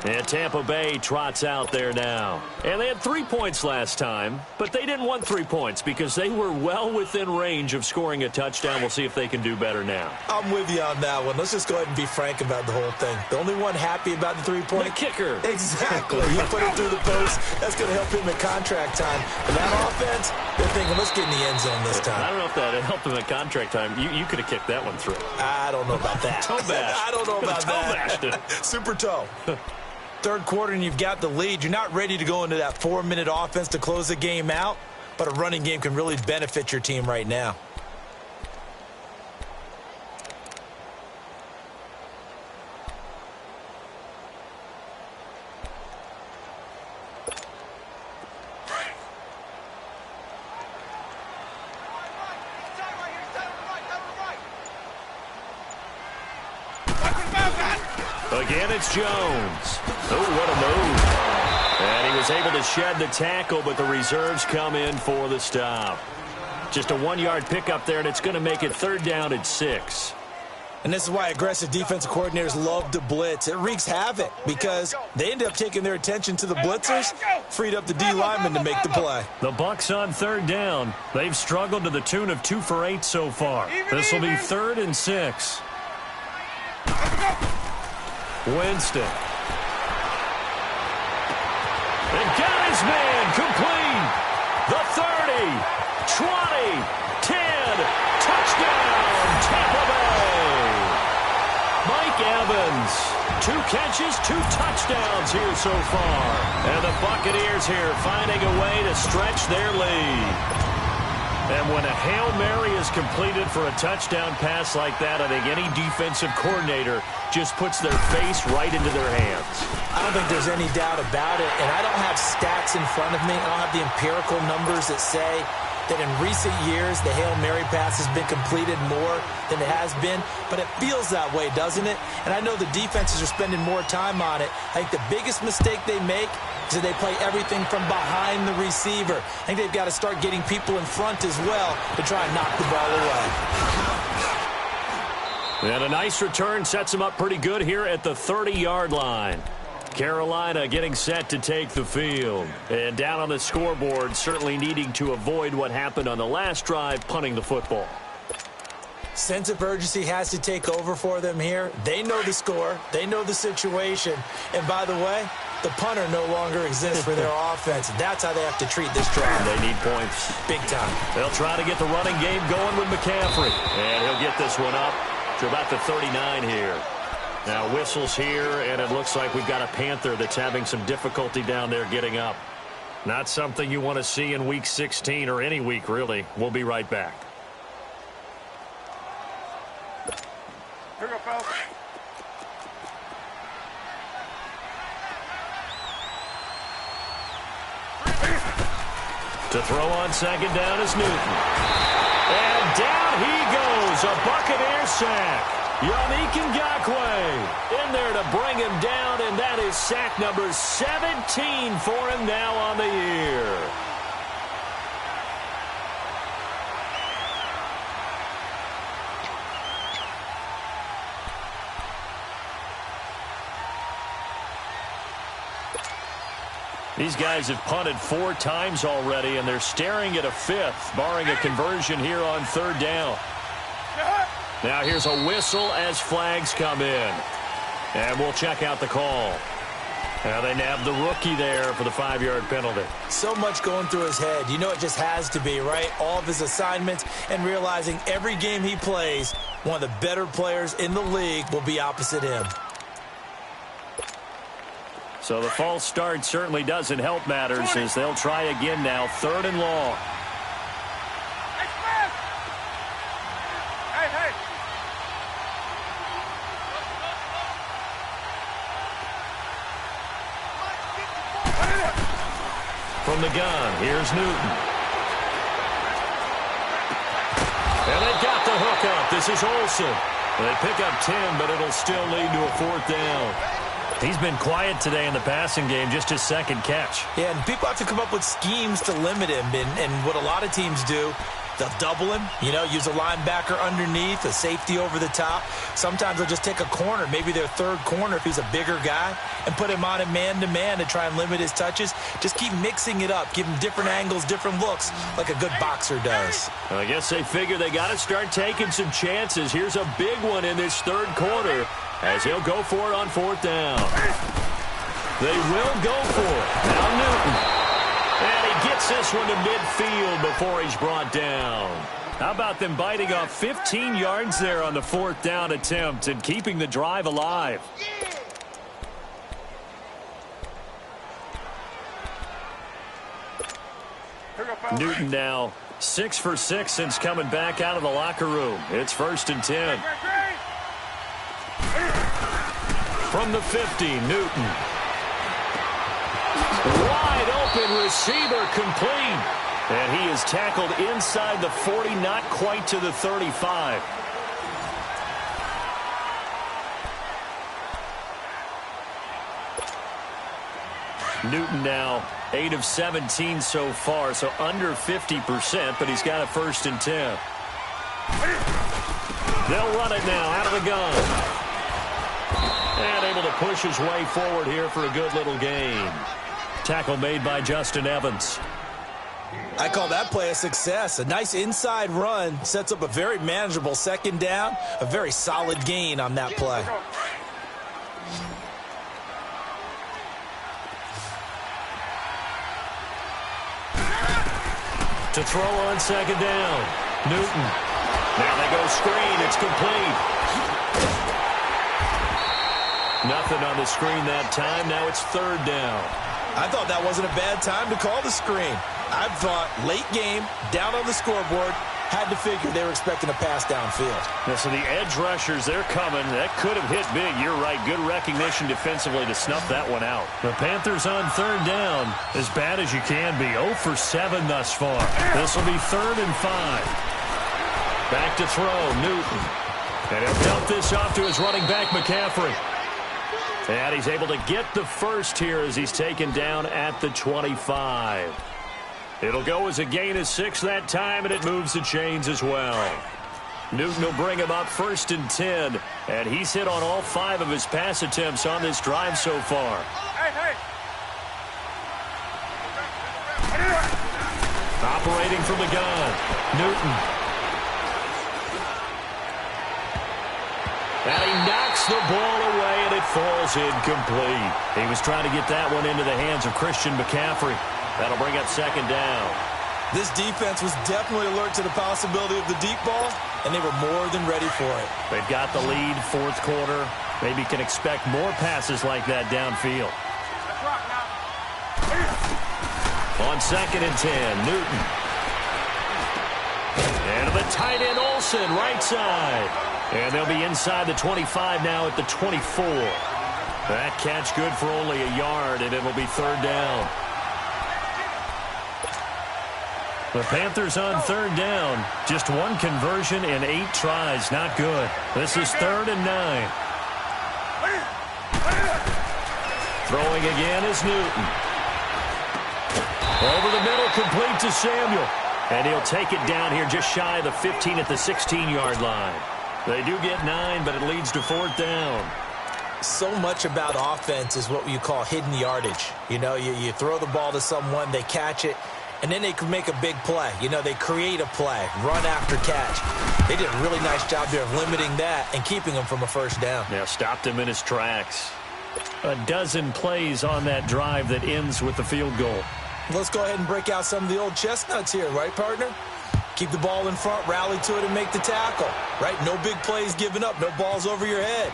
S2: And Tampa Bay trots out there now. And they had 3 points last time, but they didn't want 3 points because they were well within range of scoring a touchdown. We'll see if they can do better now.
S4: I'm with you on that one. Let's just go ahead and be frank about the whole thing. The only one happy about the 3-point.
S2: The kicker.
S4: Exactly. You put it through the post. That's going to help him at contract time. But that offense, they're thinking, let's get in the end zone this time.
S2: I don't know if that helped him at contract time. You could have kicked that one through.
S4: I don't know about that.
S2: Toe bash.
S4: I don't know about that.
S2: Toe bashed it.
S4: Super toe. Third quarter and you've got the lead. You're not ready to go into that 4-minute offense to close the game out, but a running game can really benefit your team right now.
S2: Again, it's Jones. Oh, what a move. And he was able to shed the tackle, but the reserves come in for the stop. Just a 1-yard pickup there, and it's going to make it 3rd down at 6.
S4: And this is why aggressive defensive coordinators love to blitz. It wreaks havoc because they end up taking their attention to the blitzers, freed up the D lineman to make the play.
S2: The Bucs on 3rd down. They've struggled to the tune of 2 for 8 so far. This will be 3rd and 6. Winston. And got his man complete. The 30, 20, 10, touchdown, Tampa Bay. Mike Evans, 2 catches, 2 touchdowns here so far. And the Buccaneers here finding a way to stretch their lead. And when a Hail Mary is completed for a touchdown pass like that, I think any defensive coordinator just puts their face right into their hands.
S4: I don't think there's any doubt about it, and I don't have stats in front of me. I don't have the empirical numbers that say that in recent years the Hail Mary pass has been completed more than it has been, but it feels that way, doesn't it? And I know the defenses are spending more time on it. I think the biggest mistake they make is that they play everything from behind the receiver. I think they've got to start getting people in front as well to try and knock the ball away.
S2: And a nice return sets them up pretty good here at the 30-yard line. Carolina getting set to take the field. And down on the scoreboard, certainly needing to avoid what happened on the last drive, punting the football.
S4: Sense of urgency has to take over for them here. They know the score. They know the situation. And by the way, the punter no longer exists for their offense. That's how they have to treat this drive.
S2: They need points.
S4: Big time.
S2: They'll try to get the running game going with McCaffrey. And he'll get this one up to about the 39 here. Now whistles here, and it looks like we've got a Panther that's having some difficulty down there getting up. Not something you want to see in Week 16 or any week, really. We'll be right back.
S3: Here we go, fellas.
S2: To throw on 2nd down is Newton. And down he goes. A Buccaneer sack. Yannick Ngakoue in there to bring him down, and that is sack number 17 for him now on the year. These guys have punted 4 times already, and they're staring at a 5th, barring a conversion here on 3rd down. Now here's a whistle as flags come in. And we'll check out the call. Now they nabbed the rookie there for the 5-yard penalty.
S4: So much going through his head. You know it just has to be, right? All of his assignments and realizing every game he plays, one of the better players in the league will be opposite him.
S2: So the false start certainly doesn't help matters as they'll try again now. 3rd and long.
S3: Hey.
S2: from the gun. Here's Newton. And they got the hook up. This is Olsen. They pick up 10, but it'll still lead to a 4th down. He's been quiet today in the passing game, just his second catch.
S4: Yeah, and people have to come up with schemes to limit him. And what a lot of teams do, they'll double him, use a linebacker underneath, a safety over the top. Sometimes they'll just take a corner, maybe their third corner if he's a bigger guy, and put him on a man-to-man to try and limit his touches. Just keep mixing it up, give him different angles, different looks, like a good boxer does.
S2: Well, I guess they figure they got to start taking some chances. Here's a big one in this third quarter as he'll go for it on 4th down. They will go for it. Now Newton. And he gets this one to midfield before he's brought down. How about them biting off 15 yards there on the 4th down attempt and keeping the drive alive? Newton now 6 for 6 since coming back out of the locker room. It's 1st and 10. From the 50, Newton. Wide open receiver complete. And he is tackled inside the 40, not quite to the 35. Newton now 8 of 17 so far, so under 50%, but he's got a 1st and 10. They'll run it now out of the gun. And able to push his way forward here for a good little gain. Tackle made by Justin Evans.
S4: I call that play a success. A nice inside run sets up a very manageable 2nd down. A very solid gain on that play.
S2: To throw on 2nd down. Newton. Now they go screen. It's complete. Nothing on the screen that time. Now it's 3rd down.
S4: I thought that wasn't a bad time to call the screen. I thought late game, down on the scoreboard, had to figure they were expecting a pass downfield.
S2: Now, so the edge rushers, they're coming. That could have hit big. You're right. Good recognition defensively to snuff that one out. The Panthers on 3rd down, as bad as you can be. 0 for 7 thus far. This will be 3rd and 5. Back to throw, Newton. And he'll dump this off to his running back, McCaffrey. And he's able to get the first here as he's taken down at the 25. It'll go as a gain of 6 that time, and it moves the chains as well. Newton will bring him up 1st and 10, and he's hit on all 5 of his pass attempts on this drive so far. Operating from the gun, Newton. And he knocks the ball away, and it falls incomplete. He was trying to get that one into the hands of Christian McCaffrey. That'll bring up 2nd down.
S4: This defense was definitely alert to the possibility of the deep ball, and they were more than ready for it.
S2: They've got the lead, 4th quarter. Maybe can expect more passes like that downfield. On 2nd and 10, Newton. And to the tight end, Olsen, right side. And they'll be inside the 25 now at the 24. That catch good for only a yard, and it'll be 3rd down. The Panthers on 3rd down. Just 1 conversion in 8 tries. Not good. This is 3rd and 9. Throwing again is Newton. Over the middle, complete to Samuel. And he'll take it down here just shy of the 15 at the 16-yard line. They do get 9, but it leads to 4th down.
S4: So much about offense is what you call hidden yardage. You throw the ball to someone, they catch it, and then they can make a big play. They create a play, run after catch. They did a really nice job there of limiting that and keeping him from a 1st down.
S2: Yeah, stopped him in his tracks. A dozen plays on that drive that ends with the field goal.
S4: Let's go ahead and break out some of the old chestnuts here, right, partner? Keep the ball in front, rally to it, and make the tackle, right? No big plays given up, no balls over your head.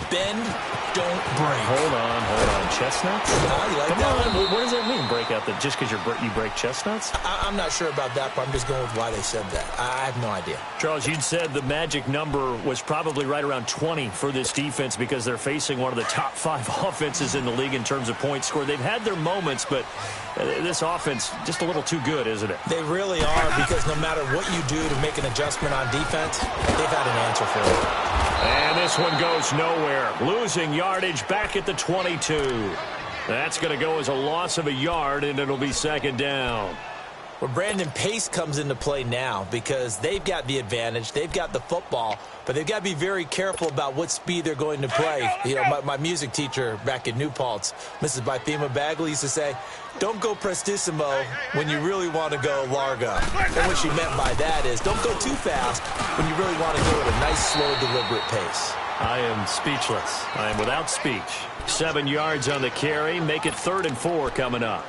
S4: Bend, don't break.
S2: Hold on. Chestnuts?
S4: You like
S2: Come
S4: that
S2: on.
S4: one?
S2: What does that mean, break out? Just because you break chestnuts?
S4: I'm not sure about that, but I'm just going with why they said that. I have no idea.
S2: Charles, you'd said the magic number was probably right around 20 for this defense because they're facing one of the top 5 offenses in the league in terms of points scored. They've had their moments, but this offense just a little too good, isn't it?
S4: They really are, because no matter what you do to make an adjustment on defense, they've had an answer for it.
S2: And this one goes nowhere. Losing yardage back at the 22. That's going to go as a loss of a yard, and it'll be second down.
S4: Well, Brandon, pace comes into play now because they've got the advantage. They've got the football, but they've got to be very careful about what speed they're going to play. You know, my music teacher back in New Paltz, Mrs. Bythema Bagley, used to say, don't go prestissimo when you really want to go largo. And what she meant by that is don't go too fast when you really want to go at a nice, slow, deliberate pace.
S2: I am speechless. I am without speech. 7 yards on the carry. Make it 3rd and 4 coming up.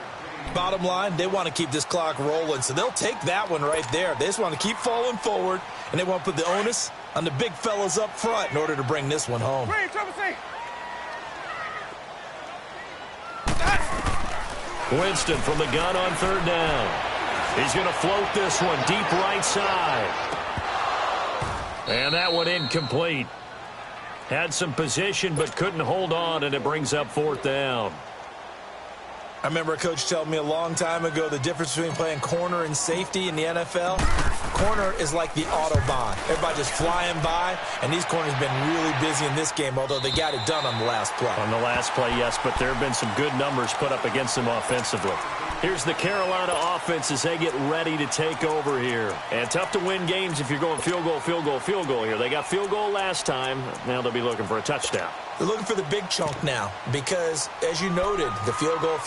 S4: Bottom line, they want to keep this clock rolling, so they'll take that one right there. They just want to keep falling forward, and they want to put the onus on the big fellas up front in order to bring this one home.
S2: Winston from the gun on 3rd down. He's going to float this one deep right side. And that one incomplete. Had some position but couldn't hold on, and it brings up 4th down.
S4: I remember a coach telling me a long time ago the difference between playing corner and safety in the NFL. Corner is like the Autobahn. Everybody just flying by, and these corners have been really busy in this game, although they got it done on the last play.
S2: On the last play, yes, but there have been some good numbers put up against them offensively. Here's the Carolina offense as they get ready to take over here. And tough to win games if you're going field goal here. They got field goal last time. Now they'll be looking for a touchdown.
S4: They're looking for the big chunk now because, as you noted, the field goal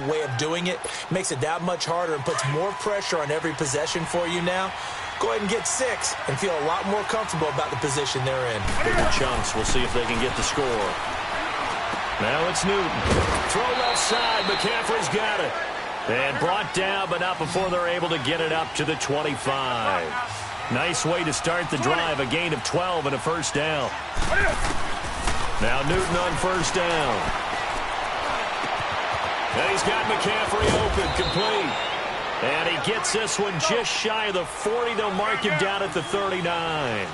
S4: way of doing it makes it that much harder and puts more pressure on every possession for you now. Go ahead and get 6 and feel a lot more comfortable about the position they're in.
S2: Bigger chunks. We'll see if they can get the score. Now it's Newton. Throw left side. McCaffrey's got it. And brought down, but not before they're able to get it up to the 25. Nice way to start the drive. A gain of 12 and a first down. Now Newton on 1st down. And he's got McCaffrey open, complete. And he gets this one just shy of the 40. They'll mark him down at the 39.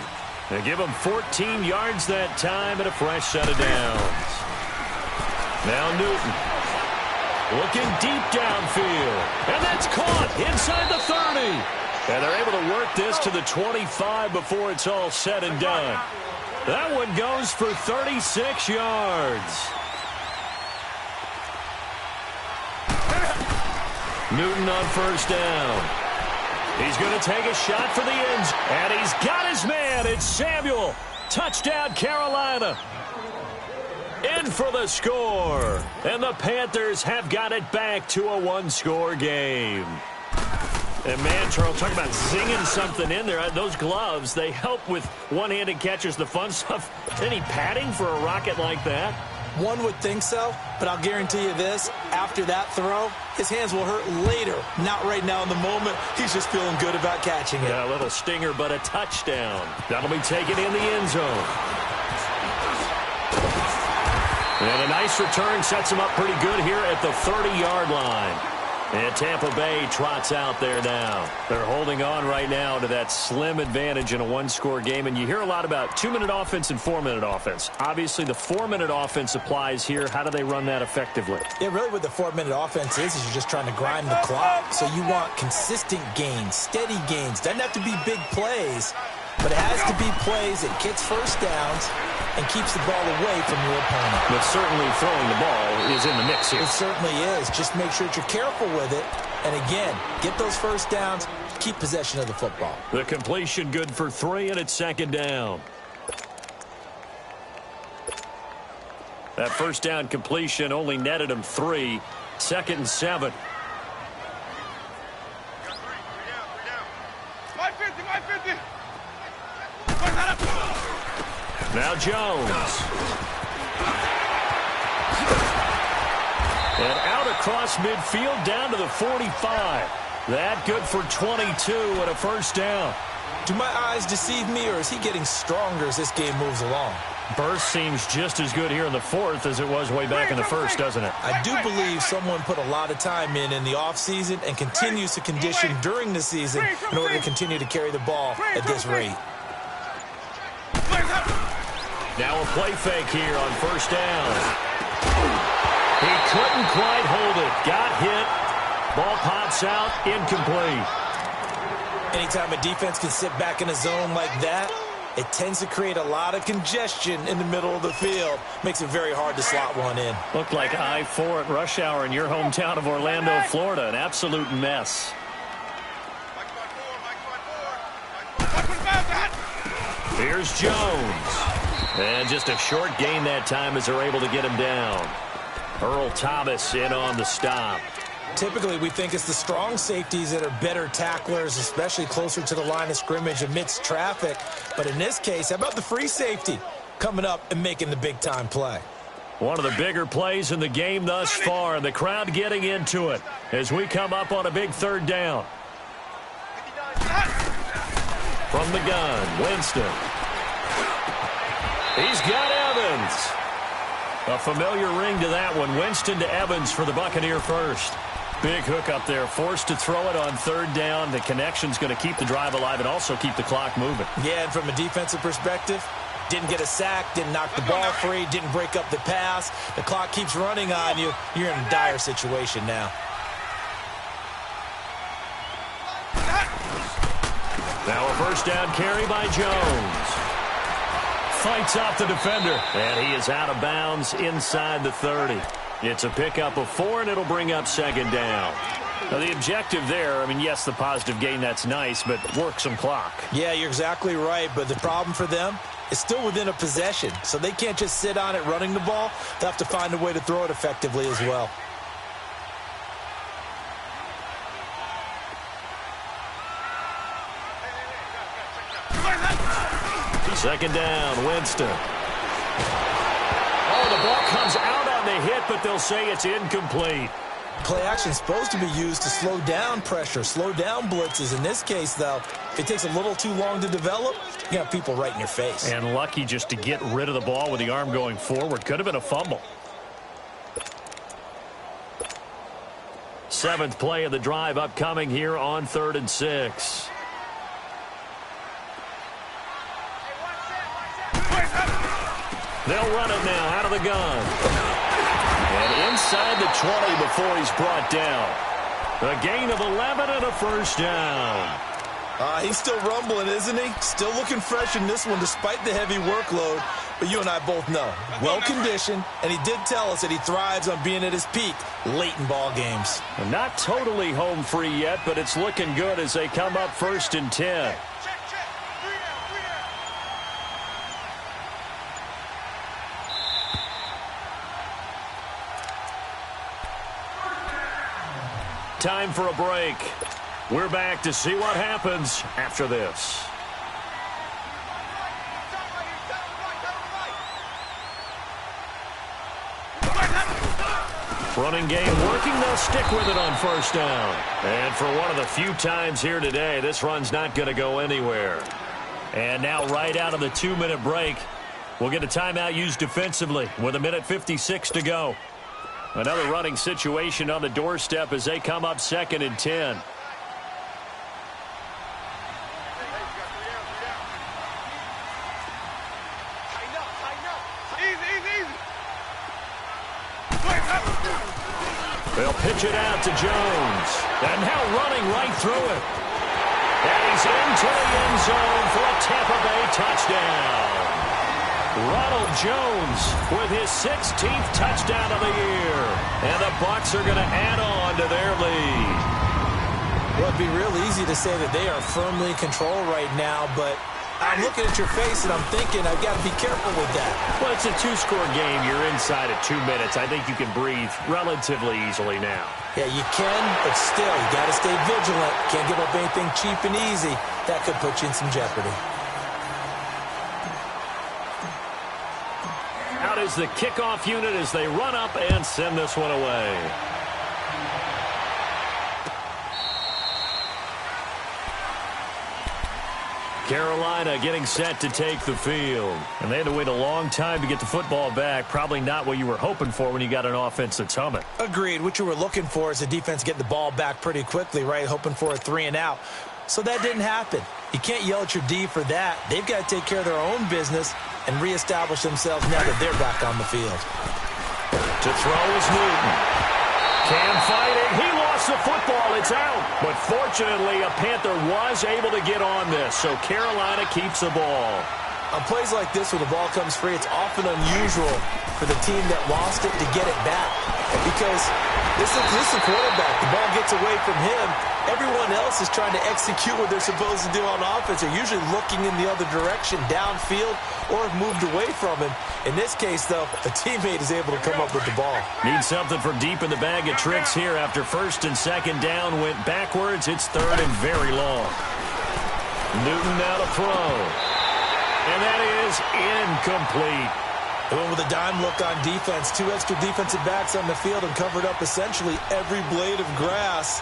S2: They give him 14 yards that time and a fresh set of downs. Now Newton looking deep downfield. And that's caught inside the 30. And they're able to work this to the 25 before it's all said and done. That one goes for 36 yards. Newton on 1st down. He's going to take a shot for the end. And he's got his man. It's Samuel. Touchdown, Carolina. In for the score. And the Panthers have got it back to a 1-score game. And, man, Charles, talk about zinging something in there. Those gloves, they help with one-handed catches, the fun stuff. Any padding for a rocket like that?
S4: One would think so, but I'll guarantee you this. After that throw, his hands will hurt later. Not right now in the moment. He's just feeling good about catching it.
S2: Yeah, a little stinger, but a touchdown. That'll be taken in the end zone. And a nice return sets him up pretty good here at the 30-yard line. And Tampa Bay trots out there now. They're holding on right now to that slim advantage in a 1-score game. And you hear a lot about 2-minute offense and 4-minute offense. Obviously, the 4-minute offense applies here. How do they run that effectively?
S4: Yeah, really what the 4-minute offense is you're just trying to grind the clock. So you want consistent gains, steady gains. Doesn't have to be big plays, but it has to be plays that gets first downs and keeps the ball away from your opponent.
S2: But certainly throwing the ball is in the mix here.
S4: It certainly is. Just make sure that you're careful with it. And again, get those first downs, keep possession of the football.
S2: The completion good for 3, and it's 2nd down. That first down completion only netted him 3. 2nd and 7.
S3: 550.
S2: Now Jones. And out across midfield down to the 45. That good for 22 and a first down.
S4: Do my eyes deceive me, or is he getting stronger as this game moves along?
S2: Burst seems just as good here in the fourth as it was way back in the first, doesn't it?
S4: I do believe someone put a lot of time in the offseason and continues to condition during the season in order to continue to carry the ball at this rate.
S2: Now a play fake here on first down. He couldn't quite hold it. Got hit. Ball pops out. Incomplete.
S4: Anytime a defense can sit back in a zone like that, it tends to create a lot of congestion in the middle of the field. Makes it very hard to slot one in.
S2: Looked like I-4 at rush hour in your hometown of Orlando, Florida. An absolute mess. Here's Jones. And just a short gain that time as they're able to get him down. Earl Thomas in on the stop.
S4: Typically, we think it's the strong safeties that are better tacklers, especially closer to the line of scrimmage amidst traffic. But in this case, how about the free safety coming up and making the big-time play?
S2: One of the bigger plays in the game thus far, and the crowd getting into it as we come up on a big third down. From the gun, Winston. He's got Evans. A familiar ring to that one. Winston to Evans for the Buccaneer first. Big hook up there. Forced to throw it on third down. The connection's going to keep the drive alive and also keep the clock moving.
S4: Yeah, and from a defensive perspective, didn't get a sack, didn't knock the ball free, didn't break up the pass. The clock keeps running on you. You're in a dire situation now.
S2: Now a first down carry by Jones. Fights off the defender. And he is out of bounds inside the 30. It's a pickup of 4, and it'll bring up second down. Now, the objective there, I mean, yes, the positive gain, that's nice, but work some clock.
S4: Yeah, you're exactly right, but the problem for them is still within a possession, so they can't just sit on it running the ball. They'll have to find a way to throw it effectively as well.
S2: Second down, Winston. Oh, the ball comes out on the hit, but they'll say it's incomplete.
S4: Play action is supposed to be used to slow down pressure, slow down blitzes. In this case, though, if it takes a little too long to develop, you have people right in your face.
S2: And lucky just to get rid of the ball with the arm going forward. Could have been a fumble. Seventh play of the drive upcoming here on 3rd and 6. They'll run it now out of the gun. And inside the 20 before he's brought down. A gain of 11 and a first down.
S4: He's still rumbling, isn't he? Still looking fresh in this one despite the heavy workload. But you and I both know, well-conditioned, and he did tell us that he thrives on being at his peak late in ball games.
S2: Not totally home free yet, but it's looking good as they come up 1st and 10. Time for a break. We're back to see what happens after this. Running game working. They'll stick with it on first down. And for one of the few times here today, this run's not going to go anywhere. And now right out of the 2-minute break, we'll get a timeout used defensively with 1:56 to go. Another running situation on the doorstep as they come up 2nd and 10. They'll pitch it out to Jones. And now running right through it. And he's into the end zone for a Tampa Bay touchdown. Ronald Jones with his 16th touchdown of the year. And the Bucs are going to add on to their lead.
S4: Well, it'd be real easy to say that they are firmly in control right now, but I'm looking at your face and I'm thinking I've got to be careful with that.
S2: Well, it's a 2-score game. You're inside at 2 minutes. I think you can breathe relatively easily now.
S4: Yeah, you can, but still, you got to stay vigilant. Can't give up anything cheap and easy. That could put you in some jeopardy.
S2: Out is the kickoff unit as they run up and send this one away. Carolina getting set to take the field. And they had to wait a long time to get the football back. Probably not what you were hoping for when you got an offense that's humming.
S4: Agreed. What you were looking for is the defense getting the ball back pretty quickly, right? Hoping for a 3-and-out. So that didn't happen. You can't yell at your D for that. They've got to take care of their own business and reestablish themselves now that they're back on the field.
S2: To throw is Newton. Cam fighting. He lost the football. It's out. But fortunately, a Panther was able to get on this, so Carolina keeps the ball.
S4: On plays like this where the ball comes free, it's often unusual for the team that lost it to get it back. Because this is a quarterback. The ball gets away from him. Everyone else is trying to execute what they're supposed to do on offense. They're usually looking in the other direction, downfield, or have moved away from him. In this case, though, a teammate is able to come up with the ball.
S2: Need something from deep in the bag of tricks here after first and second down went backwards. It's third and very long. Newton now to throw. And that is incomplete.
S4: They went with a dime look on defense. 2 extra defensive backs on the field and covered up essentially every blade of grass.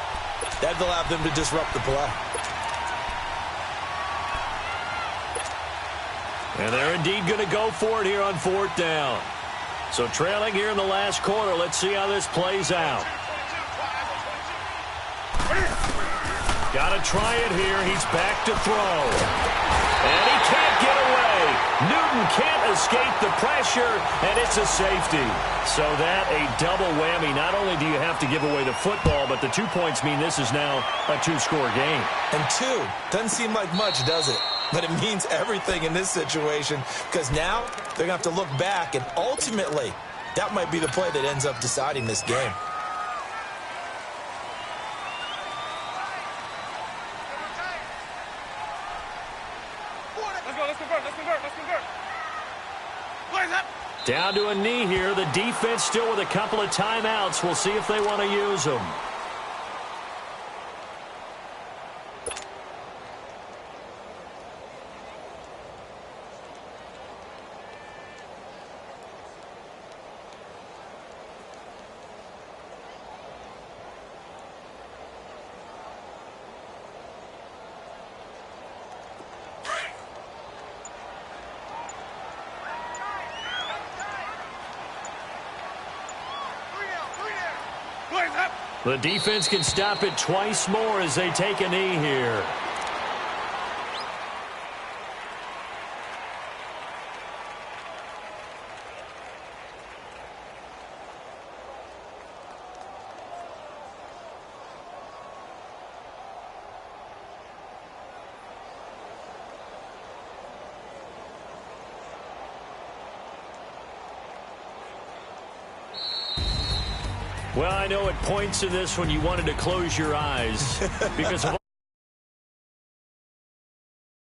S4: That allowed them to disrupt the play.
S2: And they're indeed going to go for it here on 4th down. So trailing here in the last quarter. Let's see how this plays out. Got to try it here. He's back to throw. And he can't get away. Newton can't escape the pressure, and it's a safety. So that a double whammy. Not only do you have to give away the football, but the 2 points mean this is now a 2-score game.
S4: And 2 doesn't seem like much, does it? But it means everything in this situation because now they're going to have to look back, and ultimately that might be the play that ends up deciding this game.
S2: Down to a knee here. The defense still with a couple of timeouts. We'll see if they want to use them. The defense can stop it twice more as they take a knee here. Well, I know at points in this when you wanted to close your eyes because of